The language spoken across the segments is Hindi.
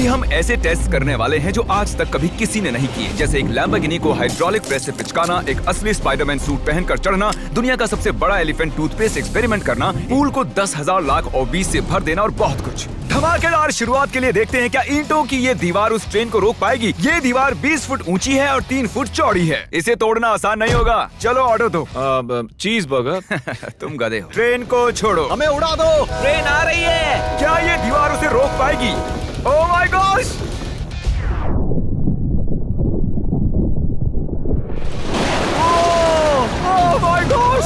हम ऐसे टेस्ट करने वाले हैं जो आज तक कभी किसी ने नहीं किए, जैसे एक लैम्बोर्गिनी को हाइड्रोलिक प्रेस से पिचकाना, एक असली स्पाइडरमैन सूट पहनकर चढ़ना, दुनिया का सबसे बड़ा एलिफेंट टूथपेस्ट एक्सपेरिमेंट करना, पूल को 10,000 लाख और 20 से भर देना और बहुत कुछ। धमाकेदार शुरुआत के लिए देखते हैं क्या ईंटों की ये दीवार उस ट्रेन को रोक पाएगी। ये दीवार 20 फुट ऊंची है और 3 फुट चौड़ी है। इसे तोड़ना आसान नहीं होगा। चलो ऑर्डर दो। चीज बर्गर। तुम गधे हो। ट्रेन को छोड़ो, हमें उड़ा दो। ट्रेन आ रही है। क्या ये दीवार उसे रोक पाएगी? Oh my gosh! Oh my gosh!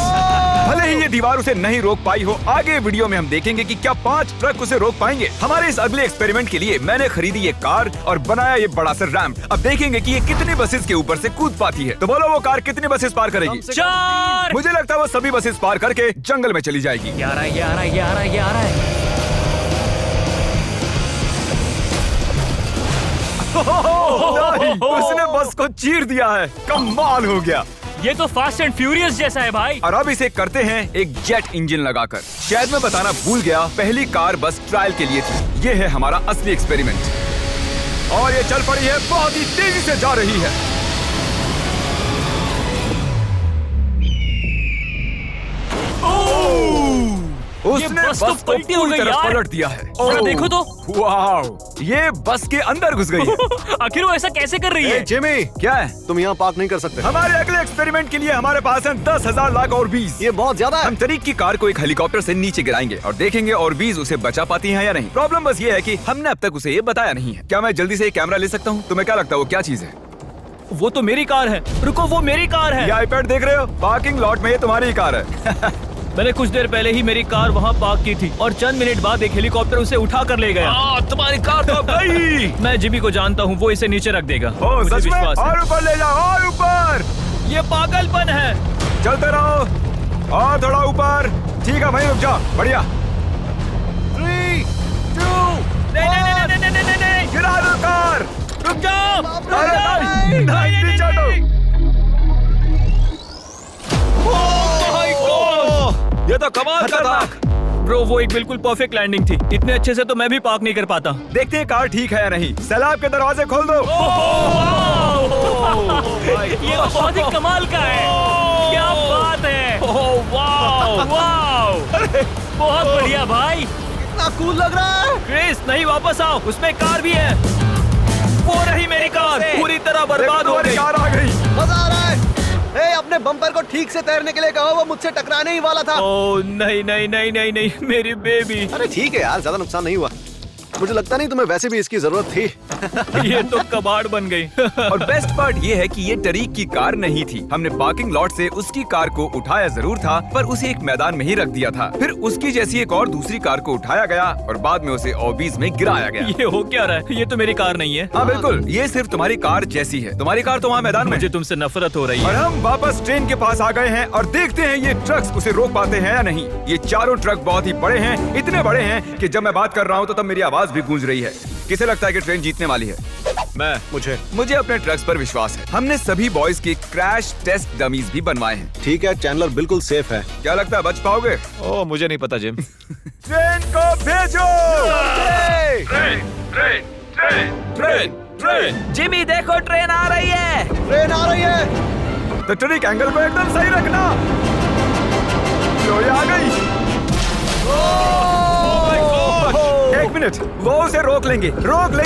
भले ही ये दीवार उसे नहीं रोक पाई हो, आगे वीडियो में हम देखेंगे कि क्या 5 ट्रक उसे रोक पाएंगे। हमारे इस अगले एक्सपेरिमेंट के लिए मैंने खरीदी ये कार और बनाया ये बड़ा सा रैंप। अब देखेंगे कि ये कितनी बसेस के ऊपर से कूद पाती है। तो बोलो वो कार कितनी बसेस पार करेगी? 4। मुझे लगता है वो सभी बसेस पार करके जंगल में चली जाएगी। 11। नहीं, उसने बस को चीर दिया है। कमाल हो गया। ये तो फास्ट एंड फ्यूरियस जैसा है भाई। और अब इसे करते हैं एक जेट इंजन लगाकर। शायद मैं बताना भूल गया, पहली कार बस ट्रायल के लिए थी। ये है हमारा असली एक्सपेरिमेंट और ये चल पड़ी है, बहुत ही तेजी से जा रही है। उसने बस तो बस को पलटी हो पूरी गई तरह यार। पलट दिया है। जरा देखो तो। वाओ, ये बस के अंदर घुस गई है। आखिर वो ऐसा कैसे कर रही है? जिमी, क्या है? तुम यहाँ पार्क नहीं कर सकते। हमारे अगले एक्सपेरिमेंट के लिए हमारे पास है 10,000 लाख और 20। ये बहुत ज्यादा है। हम तरीक की कार को एक हेलीकॉप्टर से नीचे गिराएंगे और देखेंगे और 20 उसे बचा पाती हैं या नहीं। प्रॉब्लम बस ये है कि हमने अब तक उसे ये बताया नहीं है। क्या मैं जल्दी से ये कैमरा ले सकता हूँ? तुम्हें क्या लगता है वो क्या चीज है? वो तो मेरी कार है। रुको, वो मेरी कार है। ये आईपैड देख रहे हो? पार्किंग लॉट में ये तुम्हारी ही कार है। मैंने कुछ देर पहले ही मेरी कार वहाँ पार्क की थी और चंद मिनट बाद एक हेलीकॉप्टर उसे उठा कर ले गया। तुम्हारी कार तो गई। मैं जिमी को जानता हूँ, वो इसे नीचे रख देगा। ओ, मुझे सच में? विश्वास है। और ऊपर ले जाओ, और ऊपर। ये पागलपन है। चलते रहो और थोड़ा ऊपर। ठीक है भाई, रुक जाओ। बढ़िया। 3, 2, नहीं। गिरा दो कार। रुक जाओ। अरे नहीं, पीछे हटो। ये तो कमाल का था। ब्रो, वो एक बिल्कुल परफेक्ट लैंडिंग थी। इतने अच्छे से तो मैं भी पार्क नहीं कर पाता। देखते हैं कार ठीक है या नहीं। सैलाब के दरवाजे खोल दो। ये तो बहुत ही कमाल का है। क्या बात है। वाओ, बहुत बढ़िया भाई। इतना कूल लग रहा है। क्रिस, नहीं, वापस आओ, उसमें कार भी है। वो रही मेरी कार, पूरी तरह बर्बाद हो गई। कार आ गई। मजा आ रहा है। अपने बम्पर को ठीक से तैरने के लिए कहो, वो मुझसे टकराने ही वाला था। ओह नहीं, मेरी बेबी। अरे ठीक है यार, ज्यादा नुकसान नहीं हुआ। मुझे लगता नहीं तुम्हें वैसे भी इसकी जरूरत थी। ये तो कबाड़ बन गई। और बेस्ट पार्ट ये है कि ये टरीक की कार नहीं थी। हमने पार्किंग लॉट से उसकी कार को उठाया जरूर था, पर उसे एक मैदान में ही रख दिया था। फिर उसकी जैसी एक और दूसरी कार को उठाया गया और बाद में उसे ओबीज में गिराया गया। ये हो क्या रहा है? ये तो मेरी कार नहीं है। हाँ बिल्कुल, ये सिर्फ तुम्हारी कार जैसी है। तुम्हारी कार तो वहाँ मैदान में। मुझे तुमसे नफरत हो रही और है। हम वापस ट्रेन के पास आ गए हैं और देखते हैं ये ट्रक्स उसे रोक पाते हैं या नहीं। ये चारों ट्रक बहुत ही बड़े हैं, इतने बड़े हैं कि जब मैं बात कर रहा हूँ तो तब मेरी आवाज भी गूंज रही है। किसे लगता है कि ट्रेन जीतने वाली है? मुझे अपने ट्रक्स पर विश्वास है। हमने सभी बॉयज के क्रैश टेस्ट डमीज भी बनवाए हैं। ठीक है, चैंडलर बिल्कुल सेफ है। क्या लगता है बच पाओगे? ओह, मुझे नहीं पता जिम। ट्रेन को भेजो। ट्रेन। जिमी देखो, ट्रेन आ रही है। ट्रेन आ रही है। तो ट्रिक एंगल को एकदम सही रखना। लो, ये आ गई। एक मिनट, वो उसे रोक लेंगे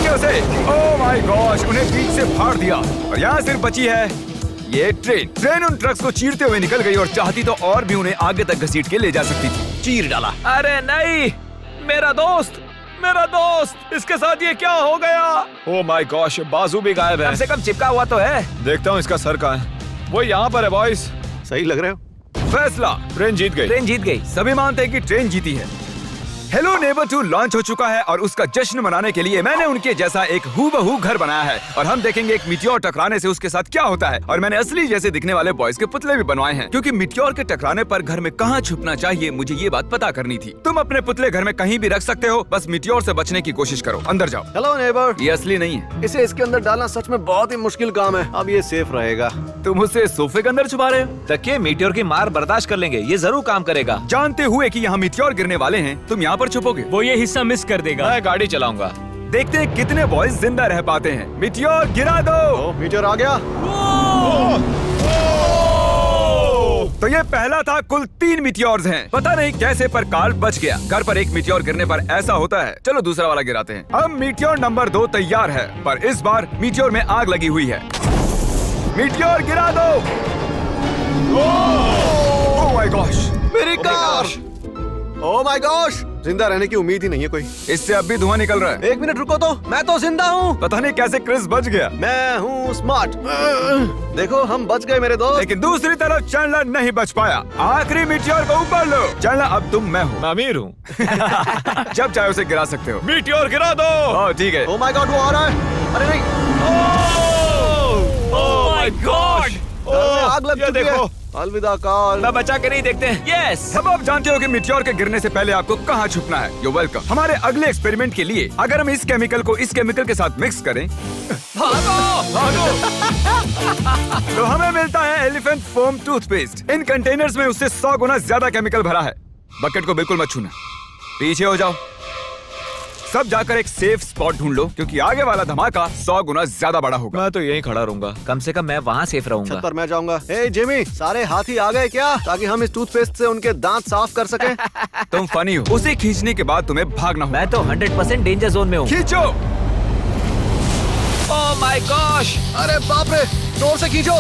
उसे। ओह माय गॉश, उन्हें बीच से फाड़ दिया और यहाँ सिर्फ बची है ये ट्रेन उन ट्रक्स को चीरते हुए निकल गई और चाहती तो और भी उन्हें आगे तक घसीट के ले जा सकती थी। चीर डाला। अरे नहीं, मेरा दोस्त, इसके साथ ये क्या हो गया? ओह माय गॉश, बाजू भी गायब है। कम से कम चिपका हुआ तो है। देखता हूँ इसका सर कहाँ है। वो यहाँ पर है बॉयज। सही लग रहे हो। फैसला, ट्रेन जीत गई। सभी मानते हैं कि ट्रेन जीती है। हेलो नेबर 2 लॉन्च हो चुका है और उसका जश्न मनाने के लिए मैंने उनके जैसा एक हूबहू घर बनाया है और हम देखेंगे एक मिट्योर टकराने से उसके साथ क्या होता है। और मैंने असली जैसे दिखने वाले बॉयज के पुतले भी बनवाए हैं, क्योंकि मिट्योर के टकराने पर घर में कहाँ छुपना चाहिए मुझे ये बात पता करनी थी। तुम अपने पुतले घर में कहीं भी रख सकते हो, बस मिट्योर से बचने की कोशिश करो। अंदर जाओ। Hello neighbour. ये असली नहीं है। इसे इसके अंदर डालना सच में बहुत ही मुश्किल काम है। अब ये सेफ रहेगा। तुम उसे सोफे के अंदर छुपा रहे हो? तकिए मीटियोर की मार बर्दाश्त कर लेंगे, ये जरूर काम करेगा। जानते हुए कि यहाँ मिट्योर गिरने वाले हैं, तुम यहाँ पर छुपोगे? वो ये हिस्सा मिस कर देगा। मैं गाड़ी चलाऊंगा। देखते हैं कितने बॉयज जिंदा रह पाते हैं। मीटियोर गिरा दो। ओ, मीटियोर आ गया। तो ये पहला था, कुल 3 मीटियोर्स हैं। पता नहीं कैसे पर कार्ल बच गया। घर पर एक मीटियोर गिरने पर ऐसा होता है। चलो दूसरा वाला गिराते हैं। अब मीटियोर नंबर 2 तैयार है, पर इस बार मीटियोर में आग लगी हुई है। मीटियोर गिरा दो। ओह माय गॉश, मेरी कार। ओह माय गॉश, जिंदा रहने की उम्मीद ही नहीं है कोई। इससे अब भी धुआं निकल रहा है। 1 मिनट रुको तो, मैं तो जिंदा हूँ। पता नहीं कैसे क्रिस बच गया, मैं हूँ स्मार्ट। देखो हम बच गए मेरे दोस्त। लेकिन दूसरी तरफ चैंडलर नहीं बच पाया। आखिरी मीटियोर को ऊपर लो। चैंडलर अब तुम मैं हूँ। मैं अमीर हूँ। जब चाहे उसे गिरा सकते हो। मीटियोर गिरा दो। ओह ठीक है। ओह माय गॉड, वो आ रहा है। अरे नहीं, ओह माय गॉड, घर में आग लग ये चुकी है। देखो। अलविदा कार्ल। मैं बचा के नहीं देखते। यस। अब आप जानते हो कि मीटियोर के गिरने से पहले आपको कहाँ छुपना है। You welcome. हमारे अगले एक्सपेरिमेंट के लिए अगर हम इस केमिकल को इस केमिकल के साथ मिक्स करें तो हमें मिलता है एलिफेंट फोम टूथपेस्ट। इन कंटेनर्स में उससे 100 गुना ज्यादा केमिकल भरा है। बकेट को बिल्कुल मत छूना, पीछे हो जाओ। सब जाकर एक सेफ स्पॉट ढूंढ लो, क्योंकि आगे वाला धमाका 100 गुना ज्यादा बड़ा होगा। मैं तो यहीं खड़ा रहूंगा। कम से कम मैं वहाँ सेफ रहूंगा। छत पर मैं जाऊंगा। ए जिमी, सारे हाथी आ गए क्या, ताकि हम इस टूथपेस्ट से उनके दांत साफ कर सकें? तुम फनी हो। उसे खींचने के बाद तुम्हें भागना होगा। मैं तो 100% डेंजर जोन में हूँ। खींचो। ओह माय गॉश, अरे बाप रे, जोर से खींचो।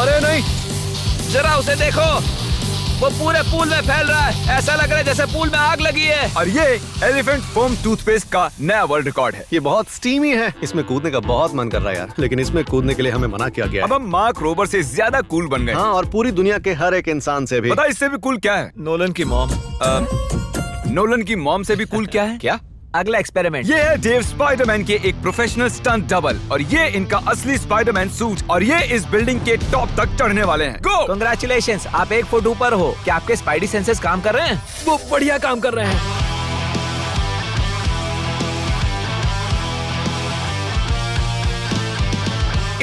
अरे नहीं, जरा उसे देखो, वो पूरे पूल में फैल रहा है। ऐसा लग रहा है जैसे पूल में आग लगी है। और ये एलिफेंट फोम टूथपेस्ट का नया वर्ल्ड रिकॉर्ड है। ये बहुत स्टीमी है। इसमें कूदने का बहुत मन कर रहा है यार, लेकिन इसमें कूदने के लिए हमें मना किया गया अब है। हम मार्क रोबर से ज्यादा कूल बन गए। हाँ, और पूरी दुनिया के हर एक इंसान से भी। पता इससे भी कूल क्या है? नोलन की मॉम। नोलन की मॉम से भी कूल क्या है? क्या? अगला एक्सपेरिमेंट। ये है डेव स्पाइडरमैन के एक प्रोफेशनल स्टंट डबल, और ये इनका असली स्पाइडरमैन सूट, और ये इस बिल्डिंग के टॉप तक चढ़ने वाले हैं। गो! Congratulations, आप 1 फुट ऊपर हो। क्या आपके स्पाइडी सेंसेस काम कर रहे हैं? वो बढ़िया काम कर रहे हैं।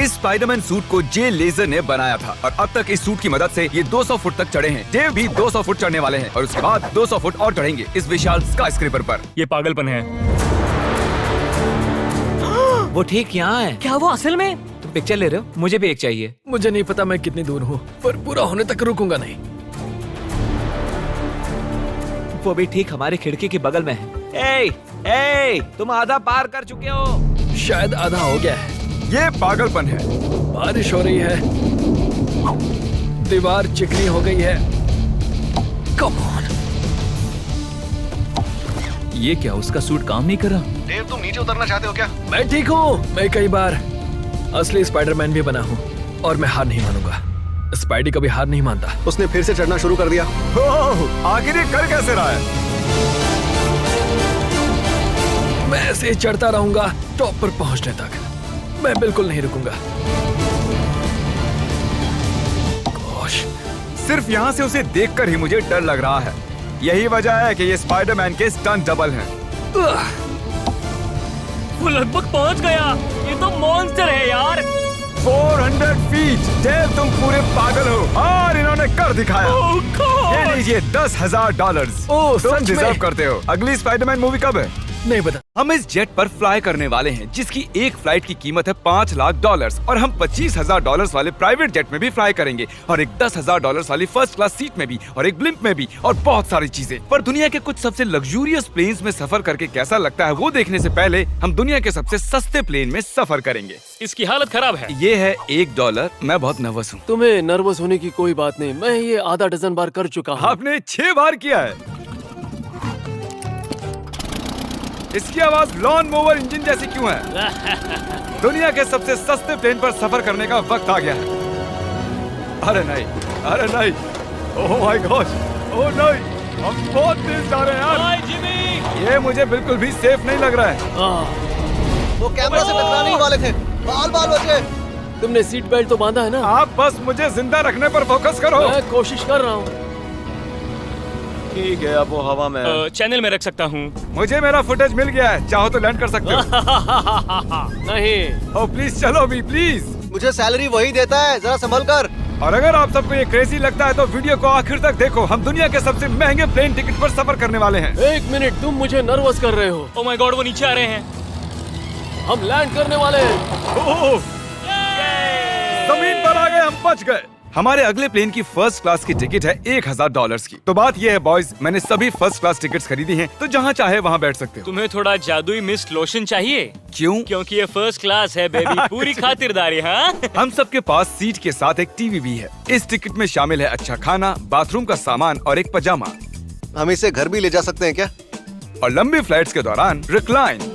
इस स्पाइडरमैन सूट को जे लेजर ने बनाया था, और अब तक इस सूट की मदद से ये 200 फुट तक चढ़े हैं। डेव भी 200 फुट चढ़ने वाले हैं, और उसके बाद 200 फुट और चढ़ेंगे इस विशाल स्काईस्क्रेपर पर। ये पागलपन है। वो ठीक यहाँ है। क्या वो असल में? तुम पिक्चर ले रहे हो? मुझे भी एक चाहिए। मुझे नहीं पता मैं कितनी दूर हूँ, पर पूरा होने तक रुकूंगा नहीं। वो भी ठीक हमारी खिड़की के बगल में है। ए, तुम आधा पार कर चुके हो। शायद आधा हो गया है। ये पागलपन है। बारिश हो रही है, दीवार चिकनी हो गई है। Come on. ये क्या, उसका सूट काम नहीं कर रहा? डेव, तुम नीचे उतरना चाहते हो क्या? मैं ठीक हूँ। मैं कई बार असली स्पाइडरमैन भी बना हूँ, और मैं हार नहीं मानूंगा। स्पाइडी कभी हार नहीं मानता। उसने फिर से चढ़ना शुरू कर दिया। ओह, आखिर ये कर कैसे रहा है? मैं ऐसे ही चढ़ता रहूंगा टॉप पर पहुंचने तक। मैं बिल्कुल नहीं रुकूंगा। गोश, सिर्फ यहाँ से उसे देखकर ही मुझे डर लग रहा है। यही वजह है कि ये स्पाइडरमैन के स्टंट डबल हैं। वो लगभग पहुंच गया। ये तो मॉन्स्टर है यार। 400 फीट। डेव, तुम पूरे पागल हो, और इन्होंने कर दिखाया। ओह गॉड। ये लीजिए $10,000। ओह, तुम सच में? डिजर्व करते हो। अगली स्पाइडरमैन मूवी कब है? नहीं पता। हम इस जेट पर फ्लाई करने वाले हैं, जिसकी एक फ्लाइट की कीमत है $5 लाख, और हम $25,000 वाले प्राइवेट जेट में भी फ्लाई करेंगे, और एक $10,000 वाली फर्स्ट क्लास सीट में भी, और एक ब्लिम्प में भी, और बहुत सारी चीजें। पर दुनिया के कुछ सबसे लग्जूरियस प्लेन्स में सफर करके कैसा लगता है, वो देखने से पहले हम दुनिया के सबसे सस्ते प्लेन में सफर करेंगे। इसकी हालत खराब है। ये है $1। मैं बहुत नर्वस हूँ। तुम्हें नर्वस होने की कोई बात नहीं। मैं ये आधा डजन बार कर चुका हूँ। आपने 6 बार किया है। इसकी आवाज लॉन मोवर इंजन जैसी क्यों है? दुनिया के सबसे सस्ते प्लेन पर सफर करने का वक्त आ गया है। अरे नहीं, अरे नहीं, ओह माय गॉड, ओह नहीं, हम बहुत तेज जा रहे हैं यार। हाय जिमी। ये मुझे बिल्कुल भी सेफ नहीं लग रहा है। वो कैमरा से टकराने ही वाले थे। बाल बच गए। तुमने सीट बेल्ट तो बांधा है ना? आप बस मुझे जिंदा रखने पर फोकस करो। मैं कोशिश कर रहा हूँ। ठीक है, अब वो हवा में है। चैनल में रख सकता हूँ। मुझे मेरा फुटेज मिल गया है, चाहो तो लैंड कर सकते हो। नहीं। ओह प्लीज चलो भी, प्लीज। मुझे सैलरी वही देता है, जरा संभल कर। और अगर आप सबको ये क्रेजी लगता है तो वीडियो को आखिर तक देखो। हम दुनिया के सबसे महंगे प्लेन टिकट पर सफर करने वाले हैं। 1 मिनट, तुम मुझे नर्वस कर रहे हो। ओह माय गॉड, वो नीचे आ रहे हैं। हम लैंड करने वाले हैं। जमीन पर आ गए, हम बच गए। हमारे अगले प्लेन की फर्स्ट क्लास की टिकट है $1000 की। तो बात यह है बॉयज, मैंने सभी फर्स्ट क्लास टिकट्स खरीदी हैं, तो जहाँ चाहे वहाँ बैठ सकते हो। तुम्हें थोड़ा जादुई मिस्ट लोशन चाहिए? क्यों? क्योंकि ये फर्स्ट क्लास है बेबी, पूरी खातिरदारी। हाँ हम सबके पास सीट के साथ एक टीवी भी है। इस टिकट में शामिल है अच्छा खाना, बाथरूम का सामान और एक पजामा। हम इसे घर भी ले जा सकते हैं क्या? और लंबी फ्लाइट्स के दौरान रिक्लाइन,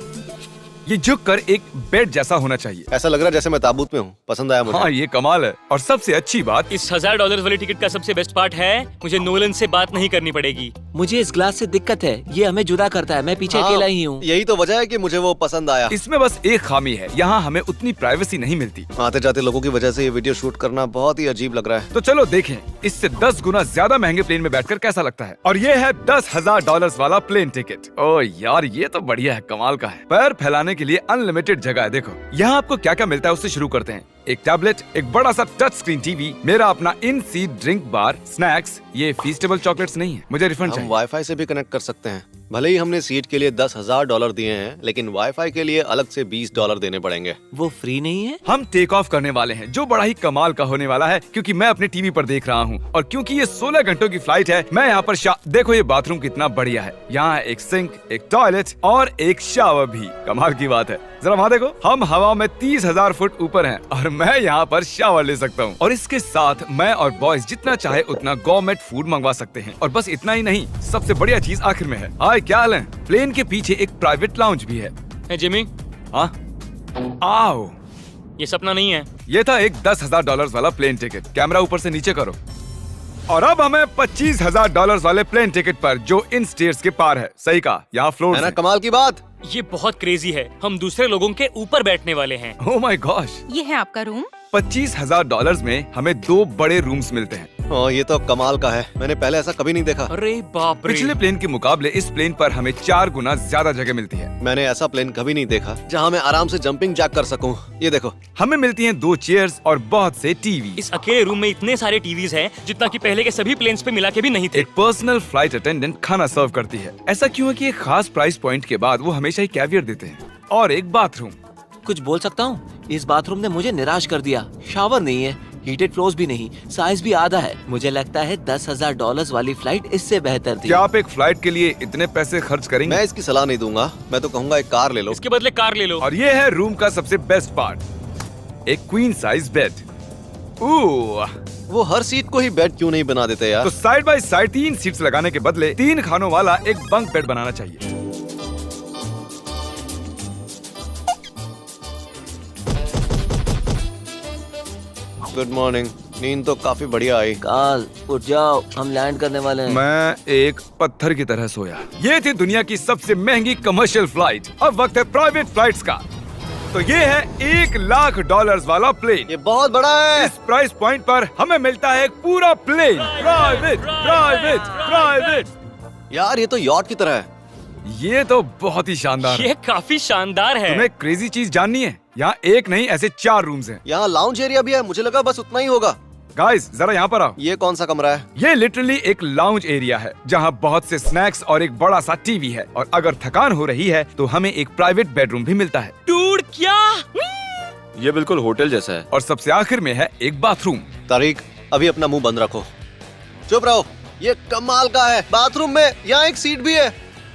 ये झुक कर एक बेड जैसा होना चाहिए। ऐसा लग रहा है जैसे मैं ताबूत में हूँ। पसंद आया मुझे। हाँ, ये कमाल है। और सबसे अच्छी बात, इस $1000 वाली टिकट का सबसे बेस्ट पार्ट है, मुझे नोलन से बात नहीं करनी पड़ेगी। मुझे इस ग्लास से दिक्कत है, ये हमें जुदा करता है। मैं पीछे अकेला ही हूँ। यही तो वजह है कि मुझे वो पसंद आया। इसमें बस एक खामी है, यहाँ हमें उतनी प्राइवेसी नहीं मिलती। आते जाते लोगों की वजह से ये वीडियो शूट करना बहुत ही अजीब लग रहा है। तो चलो देखें इससे 10 गुना ज्यादा महंगे प्लेन में बैठकर कैसा लगता है। और ये है $10,000 वाला प्लेन टिकट। ओ यार, ये तो बढ़िया है, कमाल का है। पैर फैलाने के लिए अनलिमिटेड जगह है। देखो यहाँ आपको क्या क्या मिलता है, उससे शुरू करते हैं। एक टैबलेट, एक बड़ा सा टच स्क्रीन टीवी, मेरा अपना इन सीट ड्रिंक बार, स्नैक्स। ये फीस्टेबल चॉकलेट्स नहीं है, मुझे रिफंड हम चाहिए। वाईफाई से भी कनेक्ट कर सकते हैं। भले ही हमने सीट के लिए $10,000 दिए हैं, लेकिन वाईफाई के लिए अलग से $20 देने पड़ेंगे। वो फ्री नहीं है? हम टेक ऑफ करने वाले हैं, जो बड़ा ही कमाल का होने वाला है, क्योंकि मैं अपने टीवी पर देख रहा हूँ। और क्योंकि ये 16 घंटों की फ्लाइट है, मैं यहाँ पर देखो ये बाथरूम कितना बढ़िया है। यहाँ है एक सिंक, एक टॉयलेट और एक शावर भी। कमाल की बात है, जरा वहाँ देखो, हम हवा में 30,000 फुट ऊपर हैं और मैं यहाँ पर शावर ले सकता हूँ। और इसके साथ मैं और बॉयज जितना चाहे उतना गवर्नमेंट फूड मंगवा सकते हैं। और बस इतना ही नहीं, सबसे बढ़िया चीज आखिर में है। हाय, क्या हाल है? प्लेन के पीछे एक प्राइवेट लाउंज भी है। है जिमी, हाँ, आओ। ये सपना नहीं है। ये था एक $10,000 वाला प्लेन टिकट। कैमरा ऊपर से नीचे करो। और अब हमें $25,000 वाले प्लेन टिकट पर, जो इन स्टेयर्स के पार है। सही कहा, यहाँ फ्लोर है ना कमाल की बात? ये बहुत क्रेजी है, हम दूसरे लोगों के ऊपर बैठने वाले हैं। Oh my gosh. ये है आपका रूम। $25,000 में हमें 2 बड़े रूम्स मिलते हैं। ये तो कमाल का है, मैंने पहले ऐसा कभी नहीं देखा। अरे बाप रे। पिछले प्लेन के मुकाबले इस प्लेन पर हमें 4 गुना ज्यादा जगह मिलती है। मैंने ऐसा प्लेन कभी नहीं देखा जहाँ मैं आराम से जंपिंग जैक कर सकूं। ये देखो, हमें मिलती हैं 2 चेयर्स और बहुत से टीवी। इस अकेले रूम में इतने सारे टीवीज हैं, जितना कि पहले के सभी प्लेन्स पे मिला के भी नहीं थे। एक पर्सनल फ्लाइट अटेंडेंट खाना सर्व करती है। ऐसा क्यों है कि एक खास प्राइस पॉइंट के बाद वो हमेशा ही कैवियर देते हैं। और एक बाथरूम। कुछ बोल सकता हूँ? इस बाथरूम ने मुझे निराश कर दिया। शावर नहीं है, हीटेड फ्लोर्स भी नहीं, साइज भी आधा है। मुझे लगता है $10,000 वाली फ्लाइट इससे बेहतर थी। क्या आप एक फ्लाइट के लिए इतने पैसे खर्च करेंगे? मैं इसकी सलाह नहीं दूंगा। मैं तो कहूँगा एक कार ले लो। इसके बदले कार ले लो। और ये है रूम का सबसे बेस्ट पार्ट, एक क्वीन साइज बेड। वो हर सीट को ही बेड क्यों नहीं बना देते यार? तो साइड बाय साइड 3 सीट्स लगाने के बदले 3 खानों वाला एक बंक बेड बनाना चाहिए। Good morning. नींद तो काफी बढ़िया आई। काल, उठ जाओ, हम लैंड करने वाले हैं। मैं एक पत्थर की तरह सोया। ये थी दुनिया की सबसे महंगी कमर्शियल फ्लाइट। अब वक्त है प्राइवेट फ्लाइट्स का। तो ये है $1,00,000 वाला प्लेन। ये बहुत बड़ा है। इस प्राइस पॉइंट पर हमें मिलता है एक पूरा प्लेन। Private, private, private. यार ये तो यॉट की तरह है। ये तो बहुत ही शानदार है। ये काफी शानदार है। तुम्हें क्रेजी चीज जाननी है? यहाँ एक नहीं, ऐसे 4 रूम्स हैं। यहाँ लाउंज एरिया भी है। मुझे लगा बस उतना ही होगा। गाइस, जरा यहाँ पर आओ। ये कौन सा कमरा है? ये लिटरली एक लाउंज एरिया है, जहाँ बहुत से स्नैक्स और एक बड़ा सा टीवी है। और अगर थकान हो रही है तो हमें एक प्राइवेट बेडरूम भी मिलता है। डूड, क्या? ये बिल्कुल होटल जैसा है। और सबसे आखिर में है एक बाथरूम। तारीक, अभी अपना मुंह बंद रखो। चुप रहो। ये कमाल का है। बाथरूम में यहाँ एक सीट भी है।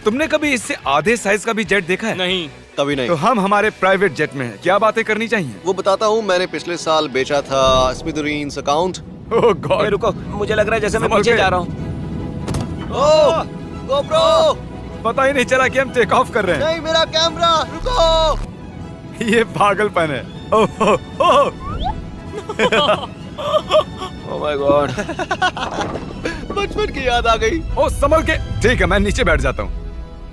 तुमने कभी इससे आधे साइज का भी जेट देखा है? नहीं। कभी नहीं। तो हम हमारे प्राइवेट जेट में हैं। क्या बातें करनी चाहिए? वो बताता हूँ, मैंने पिछले साल बेचा था स्मिथेरियंस अकाउंट। ओह ए, गॉड। रुको, मुझे लग रहा है जैसे मैं संभल पीछे के। जा रहा हूँ। ओह, GoPro! पता ही नहीं चला कि हम टेक ऑफ कर रहे हैं। नहीं, मेरा कैमरा, रुको। ये पागलपन है। Oh, oh, oh. Oh my god. बचपन की याद आ गई। ओह, संभल के। ठीक है, मैं नीचे बैठ जाता हूँ।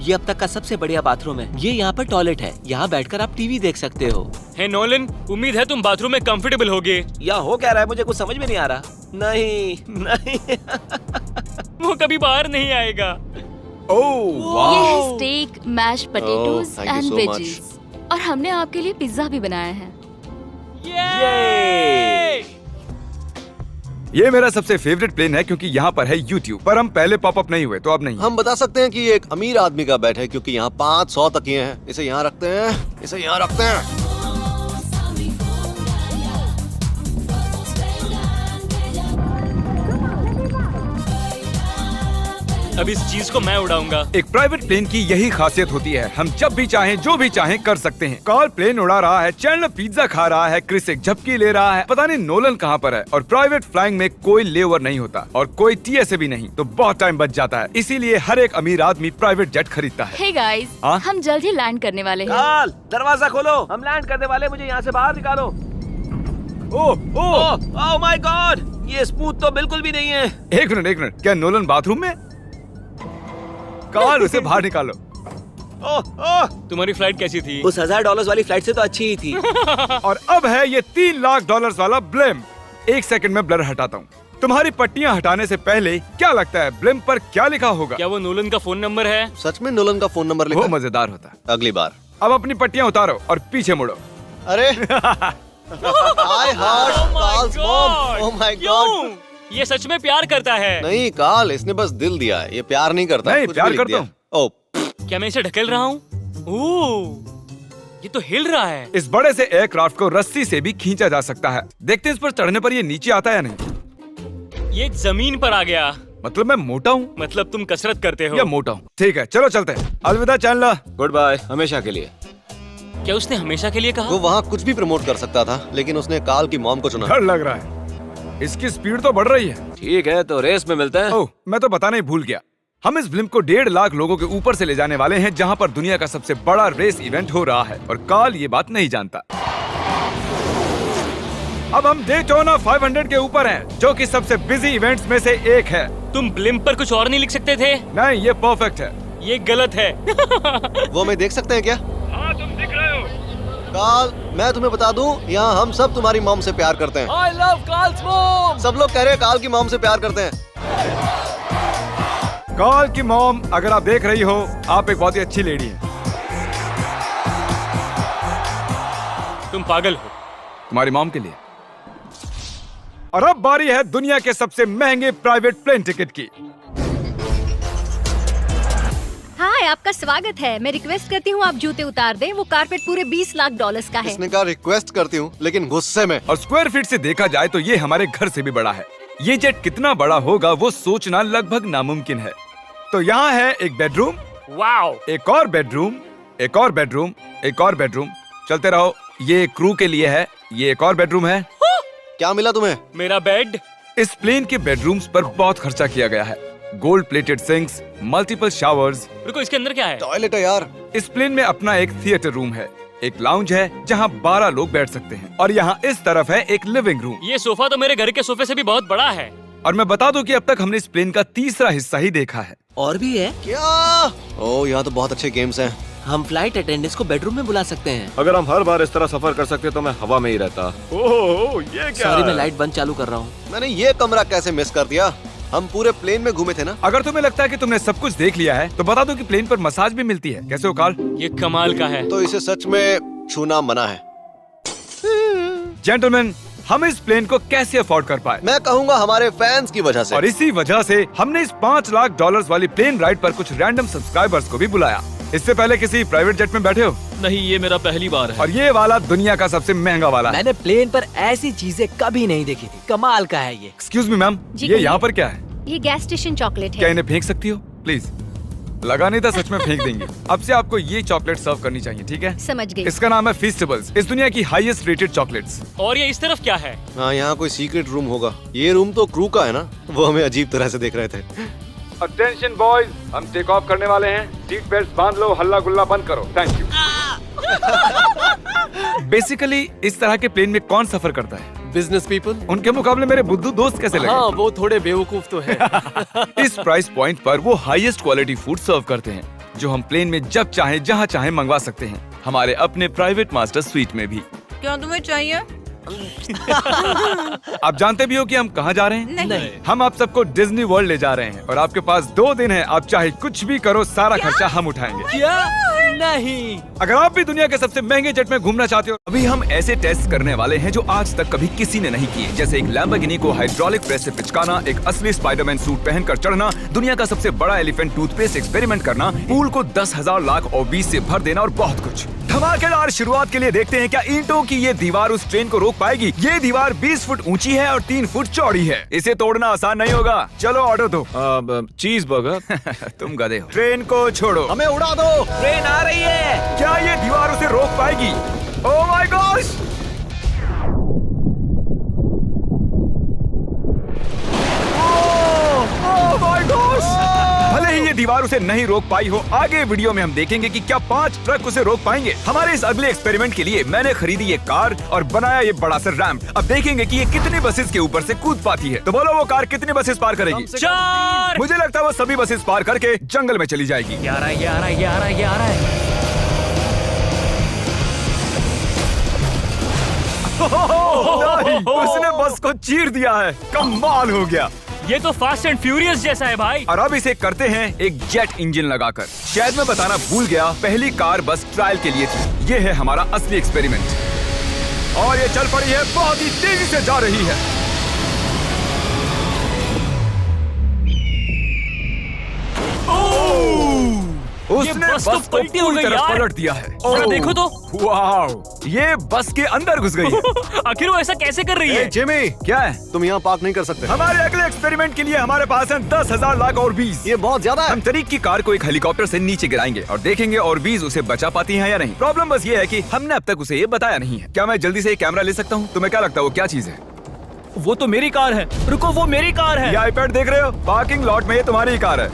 ये अब तक का सबसे बढ़िया बाथरूम है। ये यहाँ पर टॉयलेट है, यहाँ बैठकर आप टीवी देख सकते हो। है नोलन, उम्मीद है तुम बाथरूम में कंफर्टेबल होगे। या हो क्या रहा है, मुझे कुछ समझ में नहीं आ रहा। नहीं नहीं। वो कभी बाहर नहीं आएगा। ओह ये वाह। है steak, mash potatoes thank you and so veggies. और हमने आपके लिए पिज्जा भी बनाया है। ये! ये मेरा सबसे फेवरेट प्लेन है क्योंकि यहाँ पर है YouTube, पर हम पहले पॉपअप नहीं हुए तो अब नहीं। हम बता सकते हैं कि ये एक अमीर आदमी का बेड है क्योंकि यहाँ 500 तकिए हैं। इसे यहाँ रखते हैं, इसे यहाँ रखते हैं। अब इस चीज को मैं उड़ाऊंगा। एक प्राइवेट प्लेन की यही खासियत होती है, हम जब भी चाहें जो भी चाहें कर सकते हैं। कार्ल प्लेन उड़ा रहा है, चैंडलर पिज्जा खा रहा है, क्रिस एक झपकी ले रहा है, पता नहीं नोलन कहाँ पर है। और प्राइवेट फ्लाइंग में कोई लेओवर नहीं होता और कोई TSA भी नहीं, तो बहुत टाइम बच जाता है। इसीलिए हर एक अमीर आदमी प्राइवेट जेट खरीदता है। हे गाइस, हाँ? हम जल्द ही लैंड करने वाले हैं। काल, दरवाजा खोलो, हम लैंड करने वाले, मुझे यहाँ से बाहर निकालो। ओह माय गॉड, ये स्मूथ तो बिल्कुल भी नहीं है। एक मिनट, क्या नोलन बाथरूम में? कार्ल, उसे बाहर निकालो। तुम्हारी फ्लाइट कैसी थी? उस $1000 वाली फ्लाइट से तो अच्छी ही थी। और अब है ये $3 लाख वाला ब्लिम। एक सेकंड में ब्लर हटाता हूँ। तुम्हारी पट्टियाँ हटाने से पहले क्या लगता है ब्लिम पर क्या लिखा होगा? क्या वो नोलन का फोन नंबर है? सच में नोलन का फोन नंबर वो लिखा? मजेदार होता। अगली बार। अब अपनी पट्टियाँ उतारो और पीछे मुड़ो। अरे I heard Carl's mom. Oh my God. क्यों? ये सच में प्यार करता है? नहीं कार्ल, इसने बस दिल दिया है, ये प्यार नहीं करता। नहीं, कुछ प्यार भी लिख करता दिया। हूँ। ओह, क्या मैं इसे ढकेल रहा हूँ? ओह, ये तो हिल रहा है। इस बड़े से एयरक्राफ्ट को रस्सी से भी खींचा जा सकता है। देखते हैं इस पर चढ़ने पर ये नीचे आता है या नहीं। ये जमीन पर आ गया। मतलब मैं मोटा हूँ मतलब तुम कसरत करते हो? या मोटा हूँ? ठीक है, चलो चलते हैं। अलविदा चैंडलर। गुड बाय, हमेशा के लिए। क्या उसने हमेशा के लिए कहा? वो वहाँ कुछ भी प्रमोट कर सकता था, लेकिन उसने कार्ल की मॉम को चुना। डर लग रहा है, इसकी स्पीड तो बढ़ रही है। ठीक है, तो रेस में मिलते हैं। ओह, मैं तो बताना ही भूल गया। हम इस ब्लिम को 1.5 लाख लोगों के ऊपर से ले जाने वाले हैं, जहां पर दुनिया का सबसे बड़ा रेस इवेंट हो रहा है और कार्ल ये बात नहीं जानता। अब हम डेटोना 500 के ऊपर हैं, जो कि सबसे बिजी इवेंट्स में से एक है। तुम ब्लिम्प पर कुछ और नहीं लिख सकते थे? नहीं, ये परफेक्ट है। ये गलत है। वो हमें देख सकते हैं क्या? हाँ, तुम दिख रहे हो। कार्ल, मैं तुम्हें बता दूं, यहाँ हम सब तुम्हारी मॉम से प्यार करते हैं। I love Carl's mom. सब लोग कह रहे हैं कार्ल की मॉम से प्यार करते हैं। कार्ल की मॉम, अगर आप देख रही हो, आप एक बहुत ही अच्छी लेडी हैं। तुम पागल हो। तुम्हारी मॉम के लिए। और अब बारी है दुनिया के सबसे महंगे प्राइवेट प्लेन टिकट की। हाय, आपका स्वागत है। मैं रिक्वेस्ट करती हूँ आप जूते उतार दें। वो कारपेट पूरे $20 लाख का है। इसने कहा रिक्वेस्ट करती हूँ, लेकिन गुस्से में। और स्क्वायर फीट से देखा जाए तो ये हमारे घर से भी बड़ा है। ये जेट कितना बड़ा होगा वो सोचना लगभग नामुमकिन है। तो यहाँ है एक बेडरूम, वाओ, एक और बेडरूम, एक और बेडरूम, एक और बेडरूम। चलते रहो। ये क्रू के लिए है, ये एक और बेडरूम है। क्या मिला तुम्हें? मेरा बेड। इस प्लेन के बेडरूम्स पर बहुत खर्चा किया गया है। Gold plated sinks, multiple showers. रुको, इसके अंदर क्या है? टॉयलेट है यार। इस प्लेन में अपना एक थिएटर रूम है, एक लाउंज है जहाँ 12 लोग बैठ सकते हैं, और यहाँ इस तरफ है एक लिविंग रूम। ये सोफा तो मेरे घर के सोफे से भी बहुत बड़ा है। और मैं बता दूं कि अब तक हमने इस प्लेन का तीसरा हिस्सा ही देखा है। और भी है। क्या? ओह, यहाँ तो बहुत अच्छे गेम्स हैं। हम फ्लाइट अटेंडेंट्स को बेडरूम में बुला सकते हैं। अगर हम हर बार इस तरह सफर कर सकते तो मैं हवा में ही रहता। ओह, ये क्या? सॉरी, मैं लाइट बंद चालू कर रहा हूँ। मैंने ये कमरा कैसे मिस कर दिया? हम पूरे प्लेन में घूमे थे ना। अगर तुम्हें लगता है कि तुमने सब कुछ देख लिया है तो बता दो कि प्लेन पर मसाज भी मिलती है। कैसे हो कार्ल? ये कमाल का है। तो इसे सच में छूना मना है। जेंटलमैन, हम इस प्लेन को कैसे अफोर्ड कर पाए? मैं कहूँगा हमारे फैंस की वजह से। और इसी वजह से हमने इस $5 लाख वाली प्लेन राइड पर कुछ रैंडम सब्सक्राइबर्स को भी बुलाया। इससे पहले किसी प्राइवेट जेट में बैठे हो? नहीं, ये मेरा पहली बार है। और ये वाला दुनिया का सबसे महंगा वाला है। मैंने प्लेन पर ऐसी चीजें कभी नहीं देखी थी। कमाल का है ये। एक्सक्यूज मी मैम, जी ये कहिए। यहाँ पर क्या है? ये गैस स्टेशन चॉकलेट क्या है। इन्हें फेंक सकती हो प्लीज? लगा नहीं था, सच में फेंक देंगे। अब से आपको ये चॉकलेट सर्व करनी चाहिए, ठीक है? समझ गई। इसका नाम है फीस्टेबल्स, इस दुनिया की हाईएस्ट रेटेड चॉकलेट्स। और ये इस तरफ क्या है? हाँ, यहाँ कोई सीक्रेट रूम होगा। ये रूम तो क्रू का है ना, वो हमें अजीब तरह से देख रहे थे। अटेंशन बॉयज, हम टेक ऑफ करने वाले हैं। सीट बेल्ट बांध लो, हल्ला गुल्ला बंद करो। Thank you. बेसिकली इस तरह के प्लेन में कौन सफर करता है? Business people. उनके मुकाबले मेरे बुद्धू दोस्त कैसे लगे? हाँ, वो थोड़े बेवकूफ तो है। इस प्राइस पॉइंट पर वो हाईएस्ट क्वालिटी फूड सर्व करते हैं, जो हम प्लेन में जब चाहे जहाँ चाहे मंगवा सकते हैं, हमारे अपने प्राइवेट मास्टर स्वीट में भी। क्या तुम्हें चाहिए? आप जानते भी हो कि हम कहाँ जा रहे हैं? नहीं। हम आप सबको डिज्नी वर्ल्ड ले जा रहे हैं और आपके पास 2 दिन है। आप चाहे कुछ भी करो, सारा खर्चा हम उठाएंगे। क्या? नहीं। अगर आप भी दुनिया के सबसे महंगे जेट में घूमना चाहते हो, अभी हम ऐसे टेस्ट करने वाले हैं जो आज तक कभी किसी ने नहीं किए, जैसे एक लैम्बोर्गिनी को हाइड्रोलिक प्रेस से पिचकाना, एक असली स्पाइडरमैन सूट पहनकर चढ़ना, दुनिया का सबसे बड़ा एलिफेंट टूथपेस्ट एक्सपेरिमेंट करना, पूल को 10,000 लाख और 20 से भर देना और बहुत कुछ। धमाकेदार शुरुआत के लिए देखते हैं क्या ईंटों की ये दीवार उस ट्रेन को रोक पाएगी। ये दीवार 20 फुट ऊंची है और 3 फुट चौड़ी है। इसे तोड़ना आसान नहीं होगा। चलो ऑर्डर दो। चीज बर्गर। तुम गधे हो। ट्रेन को छोड़ो। हमें उड़ा दो। ट्रेन आ रही है। क्या ये दीवार उसे रोक पाएगी? Oh my gosh! Oh my gosh! भले ही ये दीवार उसे नहीं रोक पाई हो, आगे वीडियो में हम देखेंगे कि क्या 5 ट्रक उसे रोक पाएंगे। हमारे इस अगले एक्सपेरिमेंट के लिए मैंने खरीदी ये कार और बनाया ये बड़ा सा रैंप। अब देखेंगे कि ये कितनी बसेस के ऊपर से कूद पाती है। तो बोलो वो कार कितनी बसेस पार करेगी? 4। मुझे लगता है वो सभी बसेस पार करके जंगल में चली जाएगी। ये आ रहा है, ये आ रहा है, ये आ रहा है, ये आ रहा है। नहीं, उसने बस को चीर दिया है। कमाल हो गया। ये तो फास्ट एंड फ्यूरियस जैसा है भाई। और अब इसे करते हैं एक जेट इंजन लगाकर। शायद मैं बताना भूल गया, पहली कार बस ट्रायल के लिए थी। ये है हमारा असली एक्सपेरिमेंट और ये चल पड़ी है, बहुत ही तेजी से जा रही है। उसने बस तो बस को पलटी हो पूरी गई तरह यार। पलट दिया है। जरा देखो तो। वाह, ये बस के अंदर घुस गई है। आखिर वो ऐसा कैसे कर रही है? जिमी, क्या है? तुम यहाँ पार्क नहीं कर सकते। हमारे अगले एक्सपेरिमेंट के लिए हमारे पास है 10,000 लाख और 20। ये बहुत ज्यादा है। हम तरीक की कार को एक हेलीकॉप्टर से नीचे गिराएंगे और देखेंगे और 20 उसे बचा पाती हैं या नहीं। प्रॉब्लम बस ये है कि हमने अब तक उसे ये बताया नहीं है। क्या मैं जल्दी से ये कैमरा ले सकता हूँ? तुम्हें क्या लगता है वो क्या चीज है? वो तो मेरी कार है। रुको, वो मेरी कार है। ये आईपैड देख रहे हो? पार्किंग लॉट में ये तुम्हारी कार है।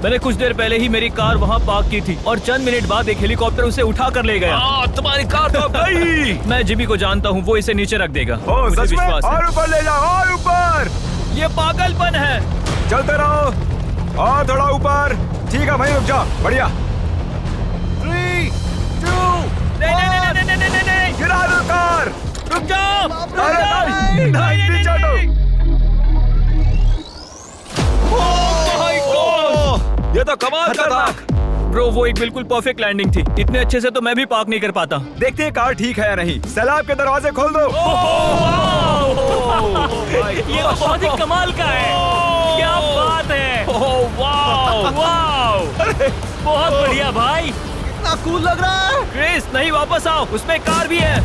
मैंने कुछ देर पहले ही मेरी कार वहाँ पार्क की थी और चंद मिनट बाद एक हेलीकॉप्टर उसे उठा कर ले गया। तुम्हारी कार तो गई। मैं जिमी को जानता हूँ, वो इसे नीचे रख देगा। ओ मुझे सच में? विश्वास है। और ऊपर ले जाओ, और ऊपर। ये पागलपन है। चलते रहो और थोड़ा ऊपर। ठीक है भाई, रुक जाओ। बढ़िया। 3, 2, नहीं, गिरा दो कार। रुक जाओ। अरे नहीं, पीछे हटो। ये तो कमाल का था। ब्रो, वो एक बिल्कुल परफेक्ट लैंडिंग थी। इतने अच्छे से तो मैं भी पार्क नहीं कर पाता। देखते हैं कार ठीक है या नहीं। सैलाब के दरवाजे खोल दो। ये तो बहुत ही कमाल का है। क्या बात है। वाओ, बहुत बढ़िया भाई। इतना कूल लग रहा है। क्रिस, नहीं, वापस आओ, उसमें कार भी है।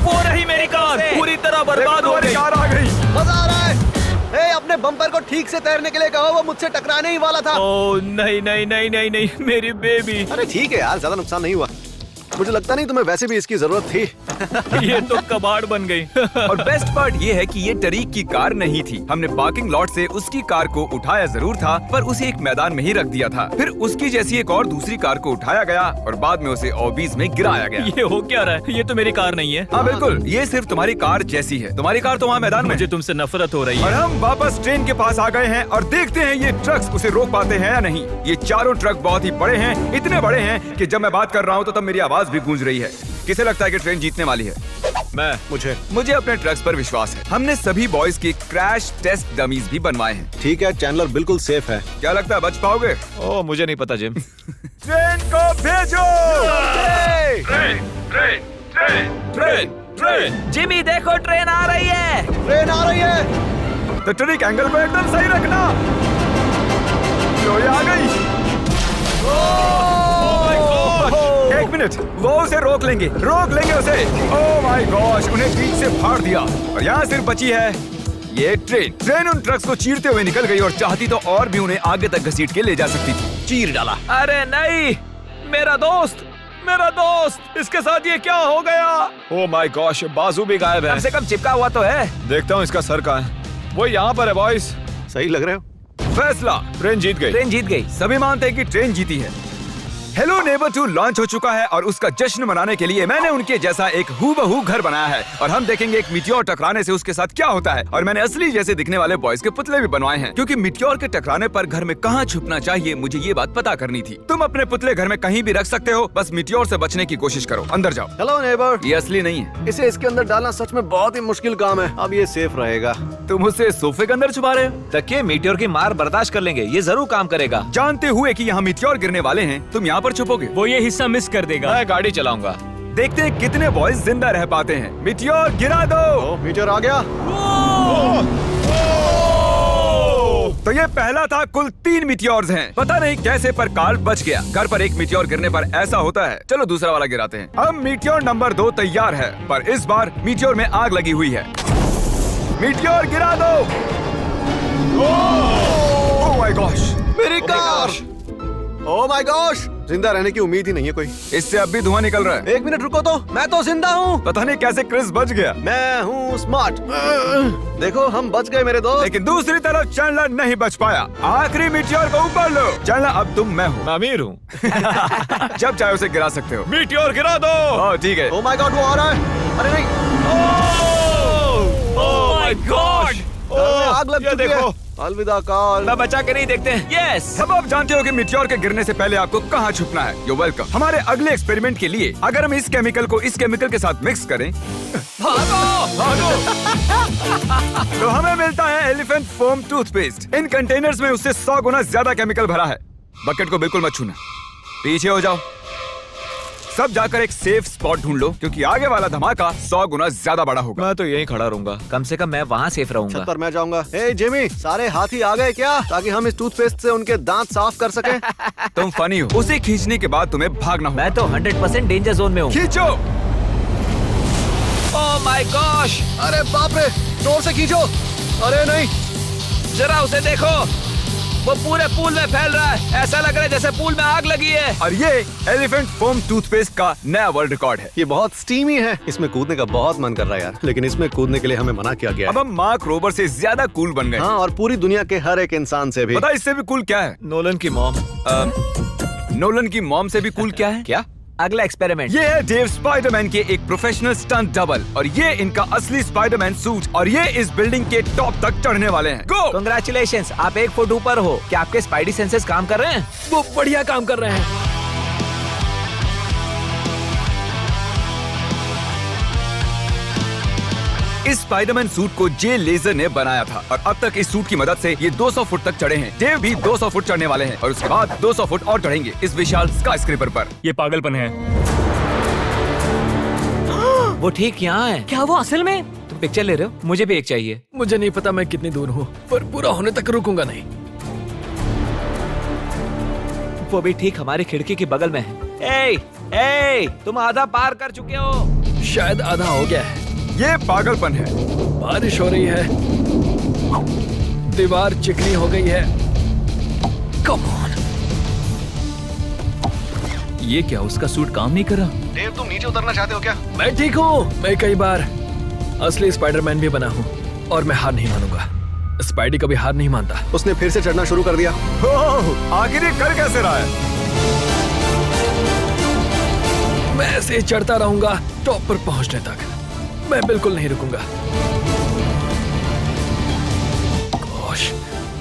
वो रही मेरी कार, पूरी तरह बर्बाद हो गई। कार आ गई। मजा आ रहा है। अपने बम्पर को ठीक से तैरने के लिए कहो, वो मुझसे टकराने ही वाला था। ओह नहीं नहीं नहीं नहीं नहीं, मेरी बेबी। अरे ठीक है यार, ज्यादा नुकसान नहीं हुआ। मुझे लगता नहीं तुम्हें वैसे भी इसकी जरूरत थी। ये तो कबाड़ बन गई। और बेस्ट पार्ट ये है कि ये टरीक की कार नहीं थी। हमने पार्किंग लॉट से उसकी कार को उठाया जरूर था, पर उसे एक मैदान में ही रख दिया था। फिर उसकी जैसी एक और दूसरी कार को उठाया गया और बाद में उसे ओबीज में गिराया गया। ये हो क्या रहा है? ये तो मेरी कार नहीं है। हाँ बिल्कुल, ये सिर्फ तुम्हारी कार जैसी है। तुम्हारी कार तो वहाँ मैदान में। मुझे तुमसे नफरत हो रही और है। हम वापस ट्रेन के पास आ गए हैं और देखते हैं ये ट्रक्स उसे रोक पाते हैं या नहीं। ये चारों ट्रक बहुत ही बड़े हैं, इतने बड़े हैं कि जब मैं बात कर रहा हूँ तो तब मेरी आवाज भी गूंज रही है। किसे लगता है कि ट्रेन जीतने वाली है? मुझे अपने ट्रक्स पर विश्वास है। हमने सभी बॉयज के क्रैश टेस्ट डमीज भी बनवाए हैं। ठीक है, चैंडलर बिल्कुल सेफ है। क्या लगता है बच पाओगे? ओह, मुझे नहीं पता जिम। ट्रेन को भेजो। ट्रेन। जिमी देखो, ट्रेन आ रही है। ट्रेन आ रही है। तो ट्रिक एंगल को एकदम सही रखना। ये आ गई। एक मिनट, वो उसे रोक लेंगे उसे। ओह माय गॉश, उन्हें बीच से फाड़ दिया और यहाँ सिर्फ बची है ये ट्रेन उन ट्रक्स को चीरते हुए निकल गई और चाहती तो और भी उन्हें आगे तक घसीट के ले जा सकती थी। चीर डाला। अरे नहीं, मेरा दोस्त, इसके साथ ये क्या हो गया? ओह माय गॉश, बाजू भी गायब है। कम से कम चिपका हुआ तो है। देखता हूँ इसका सर कहाँ है। वो यहाँ पर है बॉयज। सही लग रहे हो। फैसला, ट्रेन जीत गई। ट्रेन जीत गई। सभी मानते हैं कि ट्रेन जीती है। हेलो नेबर 2 लॉन्च हो चुका है और उसका जश्न मनाने के लिए मैंने उनके जैसा एक हूबहू घर बनाया है और हम देखेंगे एक मिट्योर टकराने से उसके साथ क्या होता है। और मैंने असली जैसे दिखने वाले बॉयज के पुतले भी बनवाए हैं, क्योंकि मिट्योर के टकराने पर घर में कहाँ छुपना चाहिए मुझे ये बात पता करनी थी। तुम अपने पुतले घर में कहीं भी रख सकते हो, बस मिट्योर से बचने की कोशिश करो। अंदर जाओ। Hello neighbour. ये असली नहीं है। इसे इसके अंदर डालना सच में बहुत ही मुश्किल काम है। अब ये सेफ रहेगा। तुम उसे सोफे के अंदर छुपा रहे हो? तकिए मीटियोर की मार बर्दाश्त कर लेंगे, ये जरूर काम करेगा। जानते हुए कि यहाँ मिट्योर गिरने वाले हैं, तुम यहाँ पर छुपोगे? वो ये हिस्सा मिस कर देगा। मैं गाड़ी चलाऊंगा। देखते हैं कितने बॉयज जिंदा रह पाते हैं। मिटियोर गिरा दो। ओ, मीटर आ गया। तो ये पहला था। कुल 3 मिटियोर्स हैं। पता नहीं कैसे पर कार्ल बच गया। घर पर एक मिटियोर गिरने पर ऐसा होता है। चलो दूसरा वाला गिराते हैं। अब मिटियोर नंबर 2 तैयार है, पर इस बार मिटियोर में आग लगी हुई है। मिटियोर गिरा दो। ओह माय गॉश, मेरी कार। ओह माय गॉश, जिंदा रहने की उम्मीद ही नहीं है कोई। इससे अब भी धुआं निकल रहा है। 1 मिनट रुको तो, मैं तो जिंदा हूँ। पता नहीं कैसे क्रिस बच गया। मैं हूँ स्मार्ट। देखो हम बच गए मेरे दोस्त। लेकिन दूसरी तरफ चैंडलर नहीं बच पाया। आखिरी मिटियोर को ऊपर लो। चैंडलर अब तुम मैं हूँ। मैं अमीर हूँ। जब चाहे उसे गिरा सकते हो। मीटियोर गिरा दो। ओह ठीक है। ओह माय गॉड, वो आ रहा है। अरे नहीं, ओह माय गॉड! आग लग ये चुकी देखो। है। अलविदा कार्ल। मैं बचा के नहीं देखते हैं। यस। अब आप जानते हो कि मिटियोर के गिरने से पहले आपको कहाँ छुपना है। You welcome. हमारे अगले एक्सपेरिमेंट के लिए अगर हम इस केमिकल को इस केमिकल के साथ मिक्स करें तो हमें मिलता है एलिफेंट फोम टूथपेस्ट। इन कंटेनर्स में उससे 100 गुना ज्यादा केमिकल भरा है। बकेट को बिल्कुल मत छूना। पीछे हो जाओ। सब जाकर एक सेफ स्पॉट ढूंढ लो, क्योंकि आगे वाला धमाका 100 गुना ज्यादा बड़ा होगा। मैं तो यहीं खड़ा रहूंगा। कम से कम मैं वहाँ सेफ रहूंगा। छत पर मैं जाऊंगा। हे जिमी, सारे हाथी आ गए क्या, ताकि हम इस टूथपेस्ट से उनके दांत साफ कर सकें? तुम फनी हो। उसे खींचने के बाद तुम्हें भागना होगा। मैं तो 100% डेंजर जोन में हूँ। खींचो। Oh my gosh! अरे बाप रे, जोर से खींचो। अरे नहीं, जरा उसे देखो, वो पूरे पूल में फैल रहा है। ऐसा लग रहा है जैसे पूल में आग लगी है। और ये एलिफेंट फोम टूथपेस्ट का नया वर्ल्ड रिकॉर्ड है। ये बहुत स्टीमी है। इसमें कूदने का बहुत मन कर रहा है यार, लेकिन इसमें कूदने के लिए हमें मना किया गया अब है। हम मार्क रोबर से ज्यादा कूल बन गए। हाँ, और पूरी दुनिया के हर एक इंसान से भी। पता इससे भी कूल क्या है? नोलन की मॉम। नोलन की मॉम से भी कूल क्या है? क्या? अगला एक्सपेरिमेंट। ये है डेव स्पाइडरमैन के एक प्रोफेशनल स्टंट डबल, और ये इनका असली स्पाइडरमैन सूट, और ये इस बिल्डिंग के टॉप तक चढ़ने वाले हैं। गो! Congratulations, आप 1 फुट ऊपर हो। क्या आपके स्पाइडी सेंसेस काम कर रहे हैं? वो बढ़िया काम कर रहे हैं। इस स्पाइडरमैन सूट को जे लेजर ने बनाया था, और अब तक इस सूट की मदद से ये 200 फुट तक चढ़े हैं। डेव भी 200 फुट चढ़ने वाले हैं, और उसके बाद 200 फुट और चढ़ेंगे इस विशाल स्काईस्क्रेपर पर। ये पागलपन है। वो ठीक यहाँ है। क्या वो असल में? तुम पिक्चर ले रहे हो? मुझे भी एक चाहिए। मुझे नहीं पता मैं कितनी दूर हूँ, पर पूरा होने तक रुकूंगा नहीं। वो भी ठीक हमारी खिड़की के बगल में है। ए, तुम आधा पार कर चुके हो। शायद आधा हो गया है। ये पागलपन है। बारिश हो रही है, दीवार चिकनी हो गई है। Come on. ये क्या, उसका सूट काम नहीं कर रहा? डेव, तुम नीचे उतरना चाहते हो क्या? मैं ठीक हूँ। मैं कई बार असली स्पाइडरमैन भी बना हूँ, और मैं हार नहीं मानूंगा। स्पाइडी कभी हार नहीं मानता। उसने फिर से चढ़ना शुरू कर दिया। ओह, आखिर ये कर कैसे रहा है? मैं ऐसे ही चढ़ता रहूंगा टॉप पर पहुंचने तक। मैं बिल्कुल नहीं रुकूंगा। गोश,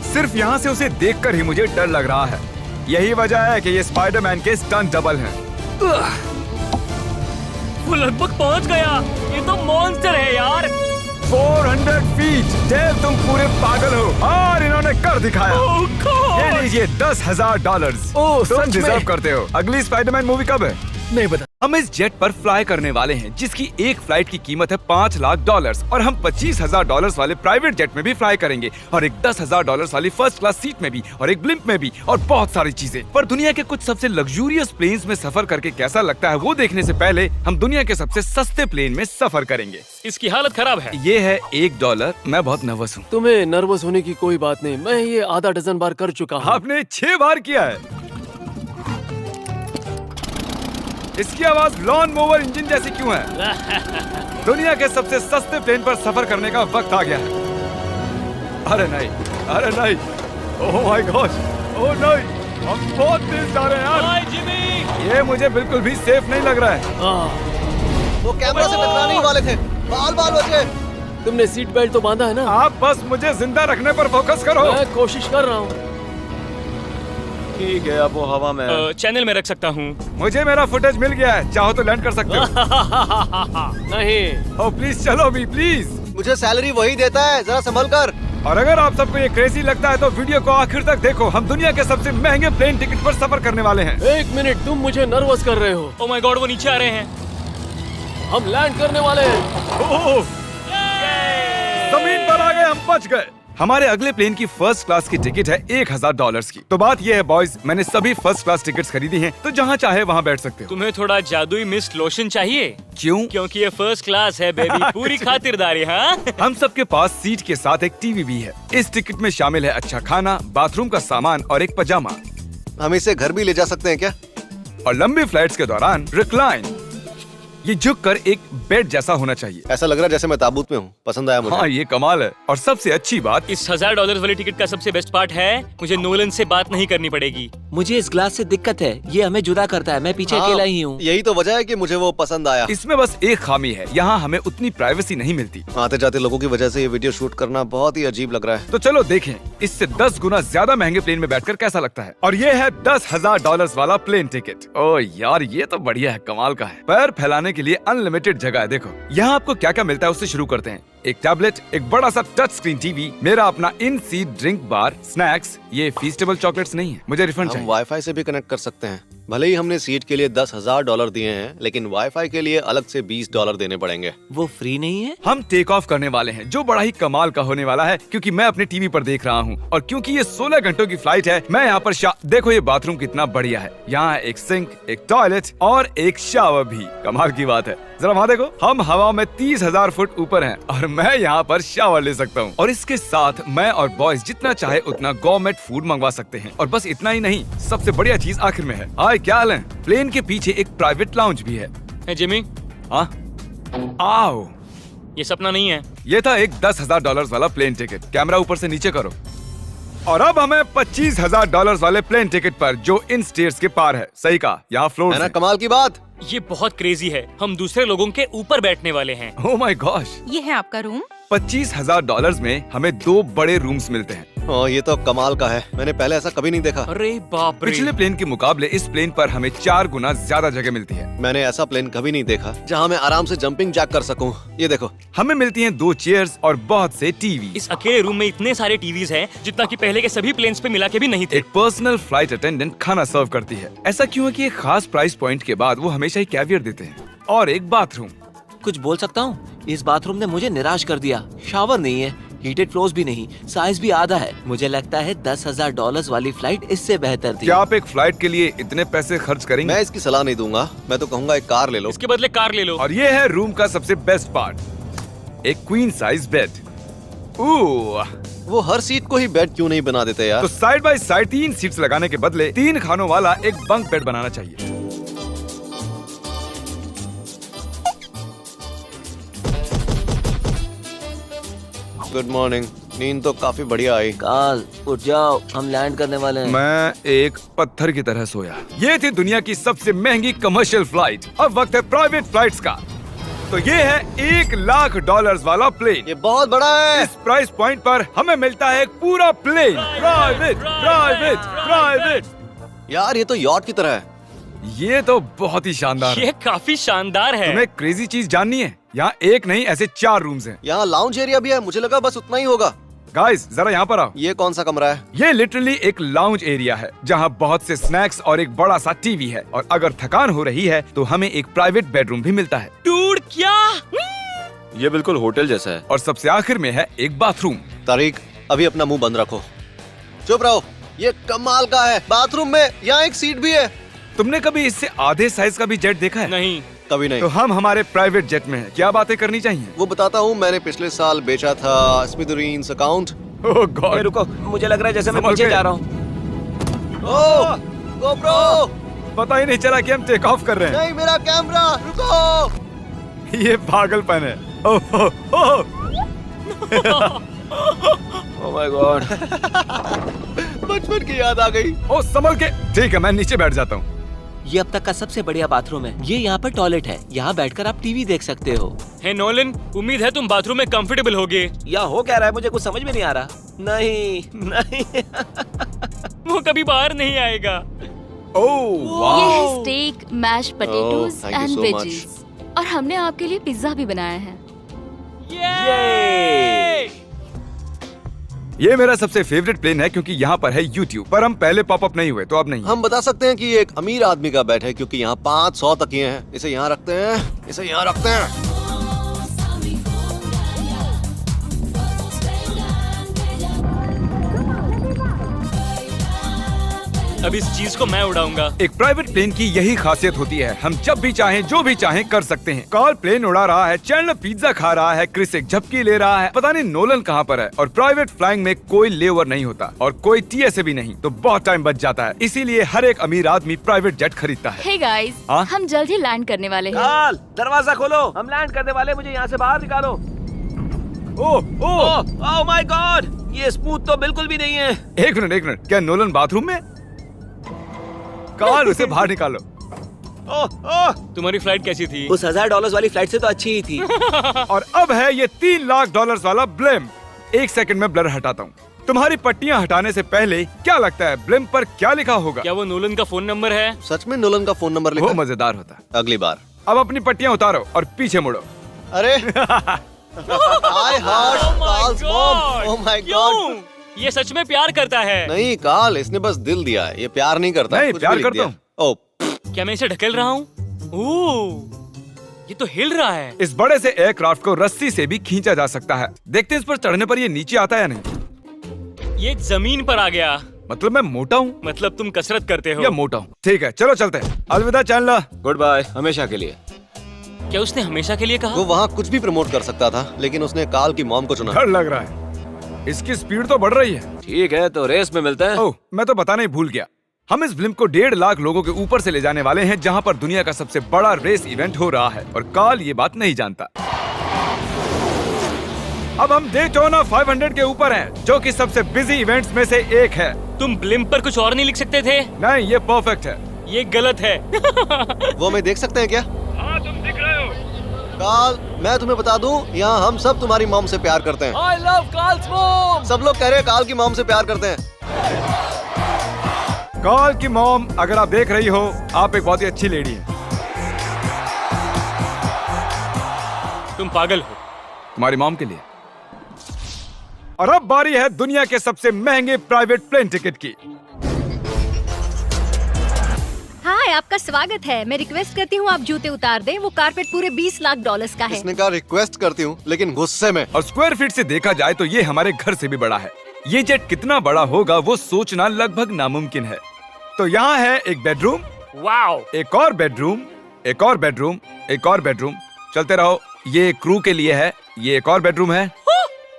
सिर्फ यहाँ से उसे देखकर ही मुझे डर लग रहा है। यही वजह है कि ये स्पाइडरमैन के स्टंट डबल हैं। वो लगभग पहुंच गया। ये तो मॉन्स्टर है यार। 400 फीट। डेव, तुम पूरे पागल हो, और इन्होंने कर दिखाया। ओह गॉड! ये लीजिए $10,000। ओह, तुम सच में? डिजर्व करते हो। अगली स्पाइडरमैन मूवी कब है? नहीं पता। हम इस जेट पर फ्लाई करने वाले हैं, जिसकी एक फ्लाइट की कीमत है $5 लाख, और हम $25,000 वाले प्राइवेट जेट में भी फ्लाई करेंगे, और एक $10,000 वाली फर्स्ट क्लास सीट में भी, और एक ब्लिम्प में भी, और बहुत सारी चीजें। पर दुनिया के कुछ सबसे लग्जूरियस प्लेन्स में सफर करके कैसा लगता है, वो देखने से पहले हम दुनिया के सबसे सस्ते प्लेन में सफर करेंगे। इसकी हालत खराब है। ये है $1। मैं बहुत नर्वस हूँ। तुम्हें नर्वस होने की कोई बात नहीं। मैं ये आधा डजन बार कर चुका हूँ। आपने 6 बार किया है। इसकी आवाज लॉन मोवर इंजन जैसी क्यों है? दुनिया के सबसे सस्ते प्लेन पर सफर करने का वक्त आ गया है। अरे नहीं, अरे नहीं, ओह माय गॉड, ओह नहीं, हम बहुत तेज जा रहे हैं यार। हाय जिमी! ये मुझे बिल्कुल भी सेफ नहीं लग रहा है। वो कैमरा से टकराने ही वाले थे। बाल बाल बचे। तुमने सीट बेल्ट तो बांधा है ना? आप बस मुझे जिंदा रखने पर फोकस करो। मैं कोशिश कर रहा हूँ। ठीक है, अब वो हवा में। चैनल में रख सकता हूँ। मुझे मेरा फुटेज मिल गया है, चाहो तो लैंड कर सकते हो। नहीं। ओह प्लीज चलो भी, प्लीज। मुझे सैलरी वही देता है, जरा संभल कर। और अगर आप सबको ये क्रेजी लगता है तो वीडियो को आखिर तक देखो। हम दुनिया के सबसे महंगे प्लेन टिकट पर सफर करने वाले हैं। 1 मिनट, तुम मुझे नर्वस कर रहे हो। ओह माय गॉड, वो नीचे आ रहे हैं। हम लैंड करने वाले हैं। जमीन पर आ गए, हम बच गए। हमारे अगले प्लेन की फर्स्ट क्लास की टिकट है $1000 की। तो बात ये है बॉयज, मैंने सभी फर्स्ट क्लास टिकट्स खरीदी हैं, तो जहाँ चाहे वहाँ बैठ सकते हो। तुम्हें थोड़ा जादुई मिस्ट लोशन चाहिए? क्यों? क्योंकि ये फर्स्ट क्लास है बेबी, पूरी खातिरदारी। हाँ हम सबके पास सीट के साथ एक टीवी भी है। इस टिकट में शामिल है अच्छा खाना, बाथरूम का सामान और एक पजामा। हम इसे घर भी ले जा सकते हैं क्या? और लंबी फ्लाइट्स के दौरान रिक्लाइन, ये झुक कर एक बेड जैसा होना चाहिए। ऐसा लग रहा है जैसे मैं ताबूत में हूँ। पसंद आया मुझे। हाँ, ये कमाल है। और सबसे अच्छी बात, इस $1000 वाली टिकट का सबसे बेस्ट पार्ट है मुझे नोलन से बात नहीं करनी पड़ेगी। मुझे इस ग्लास से दिक्कत है, ये हमें जुदा करता है। मैं पीछे हाँ, अकेला ही हूँ। यही तो वजह है कि मुझे वो पसंद आया। इसमें बस एक खामी है, यहाँ हमें उतनी प्राइवेसी नहीं मिलती। आते जाते लोगों की वजह से ये वीडियो शूट करना बहुत ही अजीब लग रहा है। तो चलो देखें इससे 10 गुना ज्यादा महंगे प्लेन में बैठकर कैसा लगता है। और ये है $10,000 वाला प्लेन टिकट। ओ यार, ये तो बढ़िया है, कमाल का है। पैर फैलाने के लिए अनलिमिटेड जगह है। देखो यहाँ आपको क्या क्या मिलता है, उससे शुरू करते हैं। एक टैबलेट, एक बड़ा सा टच स्क्रीन टीवी, मेरा अपना इन सीट ड्रिंक बार, स्नैक्स। ये फीस्टेबल चॉकलेट्स नहीं है, मुझे रिफंड हम चाहिए। वाईफाई से भी कनेक्ट कर सकते हैं। भले ही हमने सीट के लिए $10,000 दिए हैं, लेकिन वाईफाई के लिए अलग से $20 देने पड़ेंगे। वो फ्री नहीं है? हम टेक ऑफ करने वाले हैं, जो बड़ा ही कमाल का होने वाला है, क्योंकि मैं अपने टीवी पर देख रहा हूँ। और क्योंकि ये 16 घंटों की फ्लाइट है, मैं यहाँ पर देखो ये बाथरूम कितना बढ़िया है। यहाँ एक सिंक, एक टॉयलेट और एक शावर भी। कमाल की बात है, जरा वहाँ देखो। हम हवा में 30,000 फुट ऊपर हैं और मैं यहाँ पर शावर ले सकता हूँ। और इसके साथ मैं और बॉयज जितना चाहे उतना गवर्नमेंट फूड मंगवा सकते हैं। और बस इतना ही नहीं, सबसे बढ़िया चीज आखिर में है। हाय, क्या हाल है? प्लेन के पीछे एक प्राइवेट लाउंज भी है। है जिमी, हाँ, आओ। ये सपना नहीं है। ये था एक $10,000 वाला प्लेन टिकट। कैमरा ऊपर से नीचे करो। और अब हमें $25,000 वाले प्लेन टिकट पर, जो इन स्टेयर्स के पार है। सही कहा, यहाँ फ्लोर है ना कमाल की बात? ये बहुत क्रेजी है, हम दूसरे लोगों के ऊपर बैठने वाले हैं। Oh my gosh. ये है आपका रूम। $25,000 में हमें 2 बड़े रूम्स मिलते हैं। ये तो कमाल का है, मैंने पहले ऐसा कभी नहीं देखा। अरे बाप रे। पिछले प्लेन के मुकाबले इस प्लेन पर हमें 4 गुना ज्यादा जगह मिलती है। मैंने ऐसा प्लेन कभी नहीं देखा जहाँ मैं आराम से जंपिंग जैक कर सकूं। ये देखो, हमें मिलती हैं 2 चेयर्स और बहुत से टीवी। इस अकेले रूम में इतने सारे टीवीज हैं, जितना कि पहले के सभी प्लेन्स पे मिला के भी नहीं थे। एक पर्सनल फ्लाइट अटेंडेंट खाना सर्व करती है। ऐसा क्यों है कि एक खास प्राइस पॉइंट के बाद वो हमेशा ही कैवियर देते हैं। और एक बाथरूम। कुछ बोल सकता हूँ? इस बाथरूम ने मुझे निराश कर दिया। शावर नहीं है, हीटेड फ्लोर्स भी नहीं, साइज भी आधा है। मुझे लगता है $10,000 वाली फ्लाइट इससे बेहतर थी। क्या आप एक फ्लाइट के लिए इतने पैसे खर्च करेंगे? मैं इसकी सलाह नहीं दूंगा। मैं तो कहूँगा एक कार ले लो। इसके बदले कार ले लो। और ये है रूम का सबसे बेस्ट पार्ट, एक क्वीन साइज बेड। वो हर सीट को ही बेड क्यों नहीं बना देते यार? तो साइड बाय साइड 3 सीट्स लगाने के बदले 3 खानों वाला एक बंक बेड बनाना चाहिए। Good morning. नींद तो काफी बढ़िया आई। काल, उठ जाओ, हम लैंड करने वाले हैं। मैं एक पत्थर की तरह सोया। ये थी दुनिया की सबसे महंगी कमर्शियल फ्लाइट। अब वक्त है प्राइवेट फ्लाइट्स का। तो ये है $1,00,000 वाला प्लेन। ये बहुत बड़ा है। इस प्राइस पॉइंट पर हमें मिलता है एक पूरा प्लेन। Private, private, private. यार ये तो यॉट की तरह है। ये तो बहुत ही शानदार है। ये काफी शानदार है। तुम्हें क्रेजी चीज जाननी है? यहाँ एक नहीं, ऐसे 4 रूम्स हैं। यहाँ लाउंज एरिया भी है। मुझे लगा बस उतना ही होगा। गाइस, जरा यहाँ पर आओ। ये कौन सा कमरा है? ये लिटरली एक लाउंज एरिया है, जहाँ बहुत से स्नैक्स और एक बड़ा सा टीवी है। और अगर थकान हो रही है तो हमें एक प्राइवेट बेडरूम भी मिलता है। डूड, क्या? ये बिल्कुल होटल जैसा है। और सबसे आखिर में है एक बाथरूम। तारीक, अभी अपना मुंह बंद रखो। चुप रहो। ये कमाल का है। बाथरूम में यहाँ एक सीट भी है। तुमने कभी इससे आधे साइज का भी जेट देखा है? नहीं। कभी नहीं। तो हम हमारे प्राइवेट जेट में हैं। क्या बातें करनी चाहिए? वो बताता हूँ, मैंने पिछले साल बेचा था स्मिथेरियंस अकाउंट। ओह गॉड। रुको, मुझे लग रहा है जैसे मैं संभल पीछे के। जा रहा हूँ। ओह, GoPro! पता ही नहीं चला कि हम टेक ऑफ कर रहे हैं। नहीं, मेरा कैमरा, रुको। ये पागलपन है। Oh, oh, oh my god. बचपन की याद आ गई। ओह, संभल के। ठीक है, मैं नीचे बैठ जाता हूँ। ये अब तक का सबसे बढ़िया बाथरूम है। ये यहाँ पर टॉयलेट है। यहाँ बैठकर आप टीवी देख सकते हो। हे नोलन, उम्मीद है तुम बाथरूम में कंफर्टेबल होगे। या हो क्या रहा है, मुझे कुछ समझ में नहीं आ रहा। नहीं, नहीं। वो कभी बाहर नहीं आएगा। ओह ये वाह। है steak, mash potatoes thank you and so veggies. और हमने आपके लिए पिज्जा भी बनाया है। ये! ये मेरा सबसे फेवरेट प्लेन है क्योंकि यहाँ पर है YouTube, पर हम पहले पॉपअप नहीं हुए तो अब नहीं। हम बता सकते हैं कि ये एक अमीर आदमी का बेड है क्योंकि यहाँ 500 तकिए हैं। इसे यहाँ रखते हैं, इसे यहाँ रखते हैं। अब इस चीज को मैं उड़ाऊंगा। एक प्राइवेट प्लेन की यही खासियत होती है, हम जब भी चाहें जो भी चाहें कर सकते हैं। कार्ल प्लेन उड़ा रहा है, चैंडलर पिज्जा खा रहा है, क्रिस एक झपकी ले रहा है, पता नहीं नोलन कहाँ पर है। और प्राइवेट फ्लाइंग में कोई लेओवर नहीं होता और कोई TSA भी नहीं, तो बहुत टाइम बच जाता है। इसीलिए हर एक अमीर आदमी प्राइवेट जेट खरीदता है। हे गाइस, हाँ? हम जल्द ही लैंड करने वाले हैं। काल, दरवाजा खोलो, हम लैंड करने वाले, मुझे यहाँ से बाहर निकालो। ओह माय गॉड, ये स्मूथ तो बिल्कुल भी नहीं है। एक मिनट, क्या नोलन बाथरूम में? कार्ल, उसे बाहर निकालो। तुम्हारी फ्लाइट कैसी थी? उस $1000 वाली फ्लाइट से तो अच्छी ही थी। और अब है ये $3 लाख वाला ब्लिम। एक सेकंड में ब्लर हटाता हूँ। तुम्हारी पट्टियाँ हटाने से पहले क्या लगता है ब्लिम पर क्या लिखा होगा? क्या वो नोलन का फोन नंबर है? सच में नोलन का फोन नंबर लिखा वो है? मजेदार होता। अगली बार। अब अपनी पट्टियाँ उतारो और पीछे मुड़ो। अरे I heard Carl's mom. Oh my God. क्यों? ये सच में प्यार करता है? नहीं कार्ल, इसने बस दिल दिया है, ये प्यार नहीं करता। नहीं, कुछ प्यार भी लिख करता दिया। हूँ। ओह, क्या मैं इसे ढकेल रहा हूँ? ओह, ये तो हिल रहा है। इस बड़े से एयरक्राफ्ट को रस्सी से भी खींचा जा सकता है। देखते हैं इस पर चढ़ने पर ये नीचे आता है या नहीं। ये जमीन पर आ गया। मतलब मैं मोटा हूँ मतलब तुम कसरत करते हो? या मोटा हूँ? ठीक है, चलो चलते हैं। अलविदा चैंडलर। गुड बाय, हमेशा के लिए। क्या उसने हमेशा के लिए कहा? वो वहाँ कुछ भी प्रमोट कर सकता था, लेकिन उसने कार्ल की मॉम को चुना। डर लग रहा है, इसकी स्पीड तो बढ़ रही है। ठीक है, तो रेस में मिलते हैं। ओह, मैं तो बताना ही भूल गया। हम इस ब्लिम्प को 1.5 लाख लोगों के ऊपर से ले जाने वाले हैं, जहां पर दुनिया का सबसे बड़ा रेस इवेंट हो रहा है, और कार्ल ये बात नहीं जानता। अब हम डेटोना 500 के ऊपर हैं, जो कि सबसे बिजी इवेंट्स में से एक है। तुम ब्लिम्प पर कुछ और नहीं लिख सकते थे? नहीं, ये परफेक्ट है। ये गलत है। वो हमें देख सकते हैं क्या? हाँ, तुम दिख रहे हो। कार्ल, मैं तुम्हें बता दूं, यहाँ हम सब तुम्हारी मॉम से प्यार करते हैं। I love Carl's mom. सब लोग कह रहे हैं कार्ल की मॉम से प्यार करते हैं। कार्ल की मॉम, अगर आप देख रही हो, आप एक बहुत ही अच्छी लेडी हैं। तुम पागल हो। तुम्हारी मॉम के लिए। और अब बारी है दुनिया के सबसे महंगे प्राइवेट प्लेन टिकट की। हाय, आपका स्वागत है। मैं रिक्वेस्ट करती हूँ आप जूते उतार दें। वो कारपेट पूरे $20 लाख का है। इसने कहा रिक्वेस्ट करती हूँ, लेकिन गुस्से में। और स्क्वायर फीट से देखा जाए तो ये हमारे घर से भी बड़ा है। ये जेट कितना बड़ा होगा वो सोचना लगभग नामुमकिन है। तो यहाँ है एक बेडरूम, वाओ, एक और बेडरूम, एक और बेडरूम, एक और बेडरूम। चलते रहो। ये क्रू के लिए है, ये एक और बेडरूम है।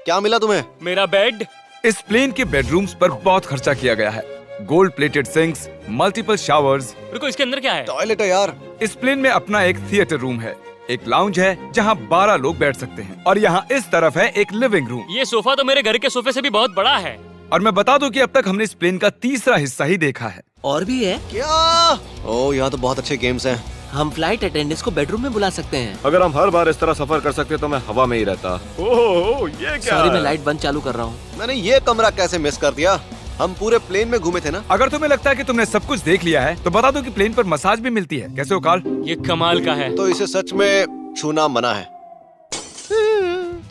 क्या मिला तुम्हें? मेरा बेड। इस प्लेन के बेडरूम्स पर बहुत खर्चा किया गया है। Gold plated sinks, multiple showers. रुको, इसके अंदर क्या है? टॉयलेट है यार। इस प्लेन में अपना एक थिएटर रूम है, एक लाउंज है जहाँ 12 लोग बैठ सकते हैं, और यहाँ इस तरफ है एक लिविंग रूम। ये सोफा तो मेरे घर के सोफे से भी बहुत बड़ा है। और मैं बता दूं कि अब तक हमने इस प्लेन का तीसरा हिस्सा ही देखा है। और भी है। क्या? ओह, यहाँ तो बहुत अच्छे गेम्स हैं। हम फ्लाइट अटेंडेंट्स को बेडरूम में बुला सकते हैं। अगर हम हर बार इस तरह सफर कर सकते तो मैं हवा में ही रहता। ओह, ये क्या सॉरी, है? मैं लाइट बंद चालू कर रहा हूँ। मैंने ये कमरा कैसे मिस कर दिया? हम पूरे प्लेन में घूमे थे ना। अगर तुम्हें लगता है कि तुमने सब कुछ देख लिया है तो बता दो कि प्लेन पर मसाज भी मिलती है। कैसे हो कार्ल? ये कमाल का है। तो इसे सच में छूना मना है।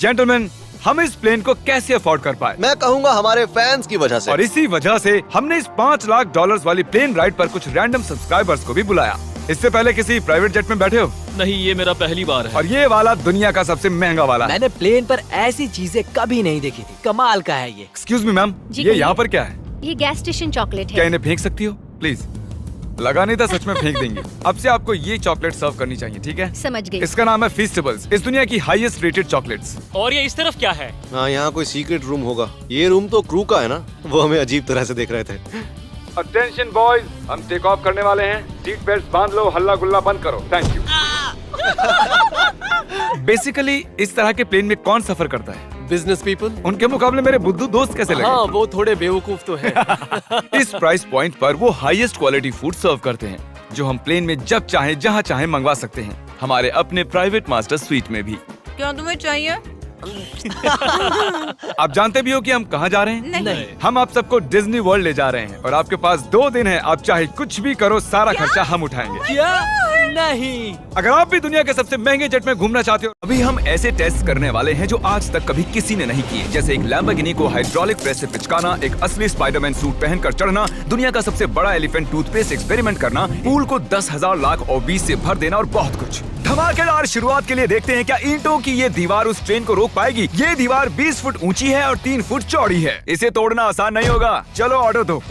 जेंटलमैन, हम इस प्लेन को कैसे अफोर्ड कर पाए? मैं कहूँगा हमारे फैंस की वजह से। और इसी वजह से हमने इस $5 लाख वाली प्लेन राइड पर कुछ रैंडम सब्सक्राइबर्स को भी बुलाया। इससे पहले किसी प्राइवेट जेट में बैठे हो? नहीं, ये मेरा पहली बार है। और ये वाला दुनिया का सबसे महंगा वाला है। मैंने प्लेन पर ऐसी चीजें कभी नहीं देखी थी। कमाल का है ये। एक्सक्यूज मी मैम, जी ये कहिए। यहाँ पर क्या है? ये गैस स्टेशन चॉकलेट क्या है। इन्हें फेंक सकती हो प्लीज? लगा नहीं था, सच में फेंक देंगे। अब से आपको ये चॉकलेट सर्व करनी चाहिए, ठीक है? समझ गई। इसका नाम है फीस्टेबल्स, इस दुनिया की हाईएस्ट रेटेड चॉकलेट्स। और ये इस तरफ क्या है? हाँ, यहाँ कोई सीक्रेट रूम होगा। ये रूम तो क्रू का है ना, वो हमें अजीब तरह से देख रहे थे। अटेंशन बॉयज, हम टेक ऑफ करने वाले हैं। सीट बेल्ट बांध लो, हल्ला गुल्ला बंद करो। Thank you. बेसिकली इस तरह के प्लेन में कौन सफर करता है? Business people. उनके मुकाबले मेरे बुद्धू दोस्त कैसे लगे? हाँ, वो थोड़े बेवकूफ तो है। इस प्राइस पॉइंट पर वो हाईएस्ट क्वालिटी फूड सर्व करते हैं, जो हम प्लेन में जब चाहे जहाँ चाहे मंगवा सकते हैं, हमारे अपने प्राइवेट मास्टर स्वीट में भी। क्या तुम्हें चाहिए? आप जानते भी हो कि हम कहाँ जा रहे हैं? नहीं। हम आप सबको डिज्नी वर्ल्ड ले जा रहे हैं, और आपके पास 2 दिन है। आप चाहे कुछ भी करो, सारा खर्चा हम उठाएंगे। क्या? नहीं। अगर आप भी दुनिया के सबसे महंगे जेट में घूमना चाहते हो, अभी हम ऐसे टेस्ट करने वाले हैं जो आज तक कभी किसी ने नहीं किए, जैसे एक लैम्बोर्गिनी को हाइड्रोलिक प्रेस से पिचकाना, एक असली स्पाइडरमैन सूट पहनकर चढ़ना, दुनिया का सबसे बड़ा एलिफेंट टूथपेस्ट एक्सपेरिमेंट करना, पूल को 10,000 लाख और 20 से भर देना और बहुत कुछ। धमाकेदार शुरुआत के लिए देखते हैं क्या ईंटों की ये दीवार उस ट्रेन को रोक पाएगी। ये दीवार 20 फुट ऊंची है और 3 फुट चौड़ी है। इसे तोड़ना आसान नहीं होगा। चलो ऑर्डर दो।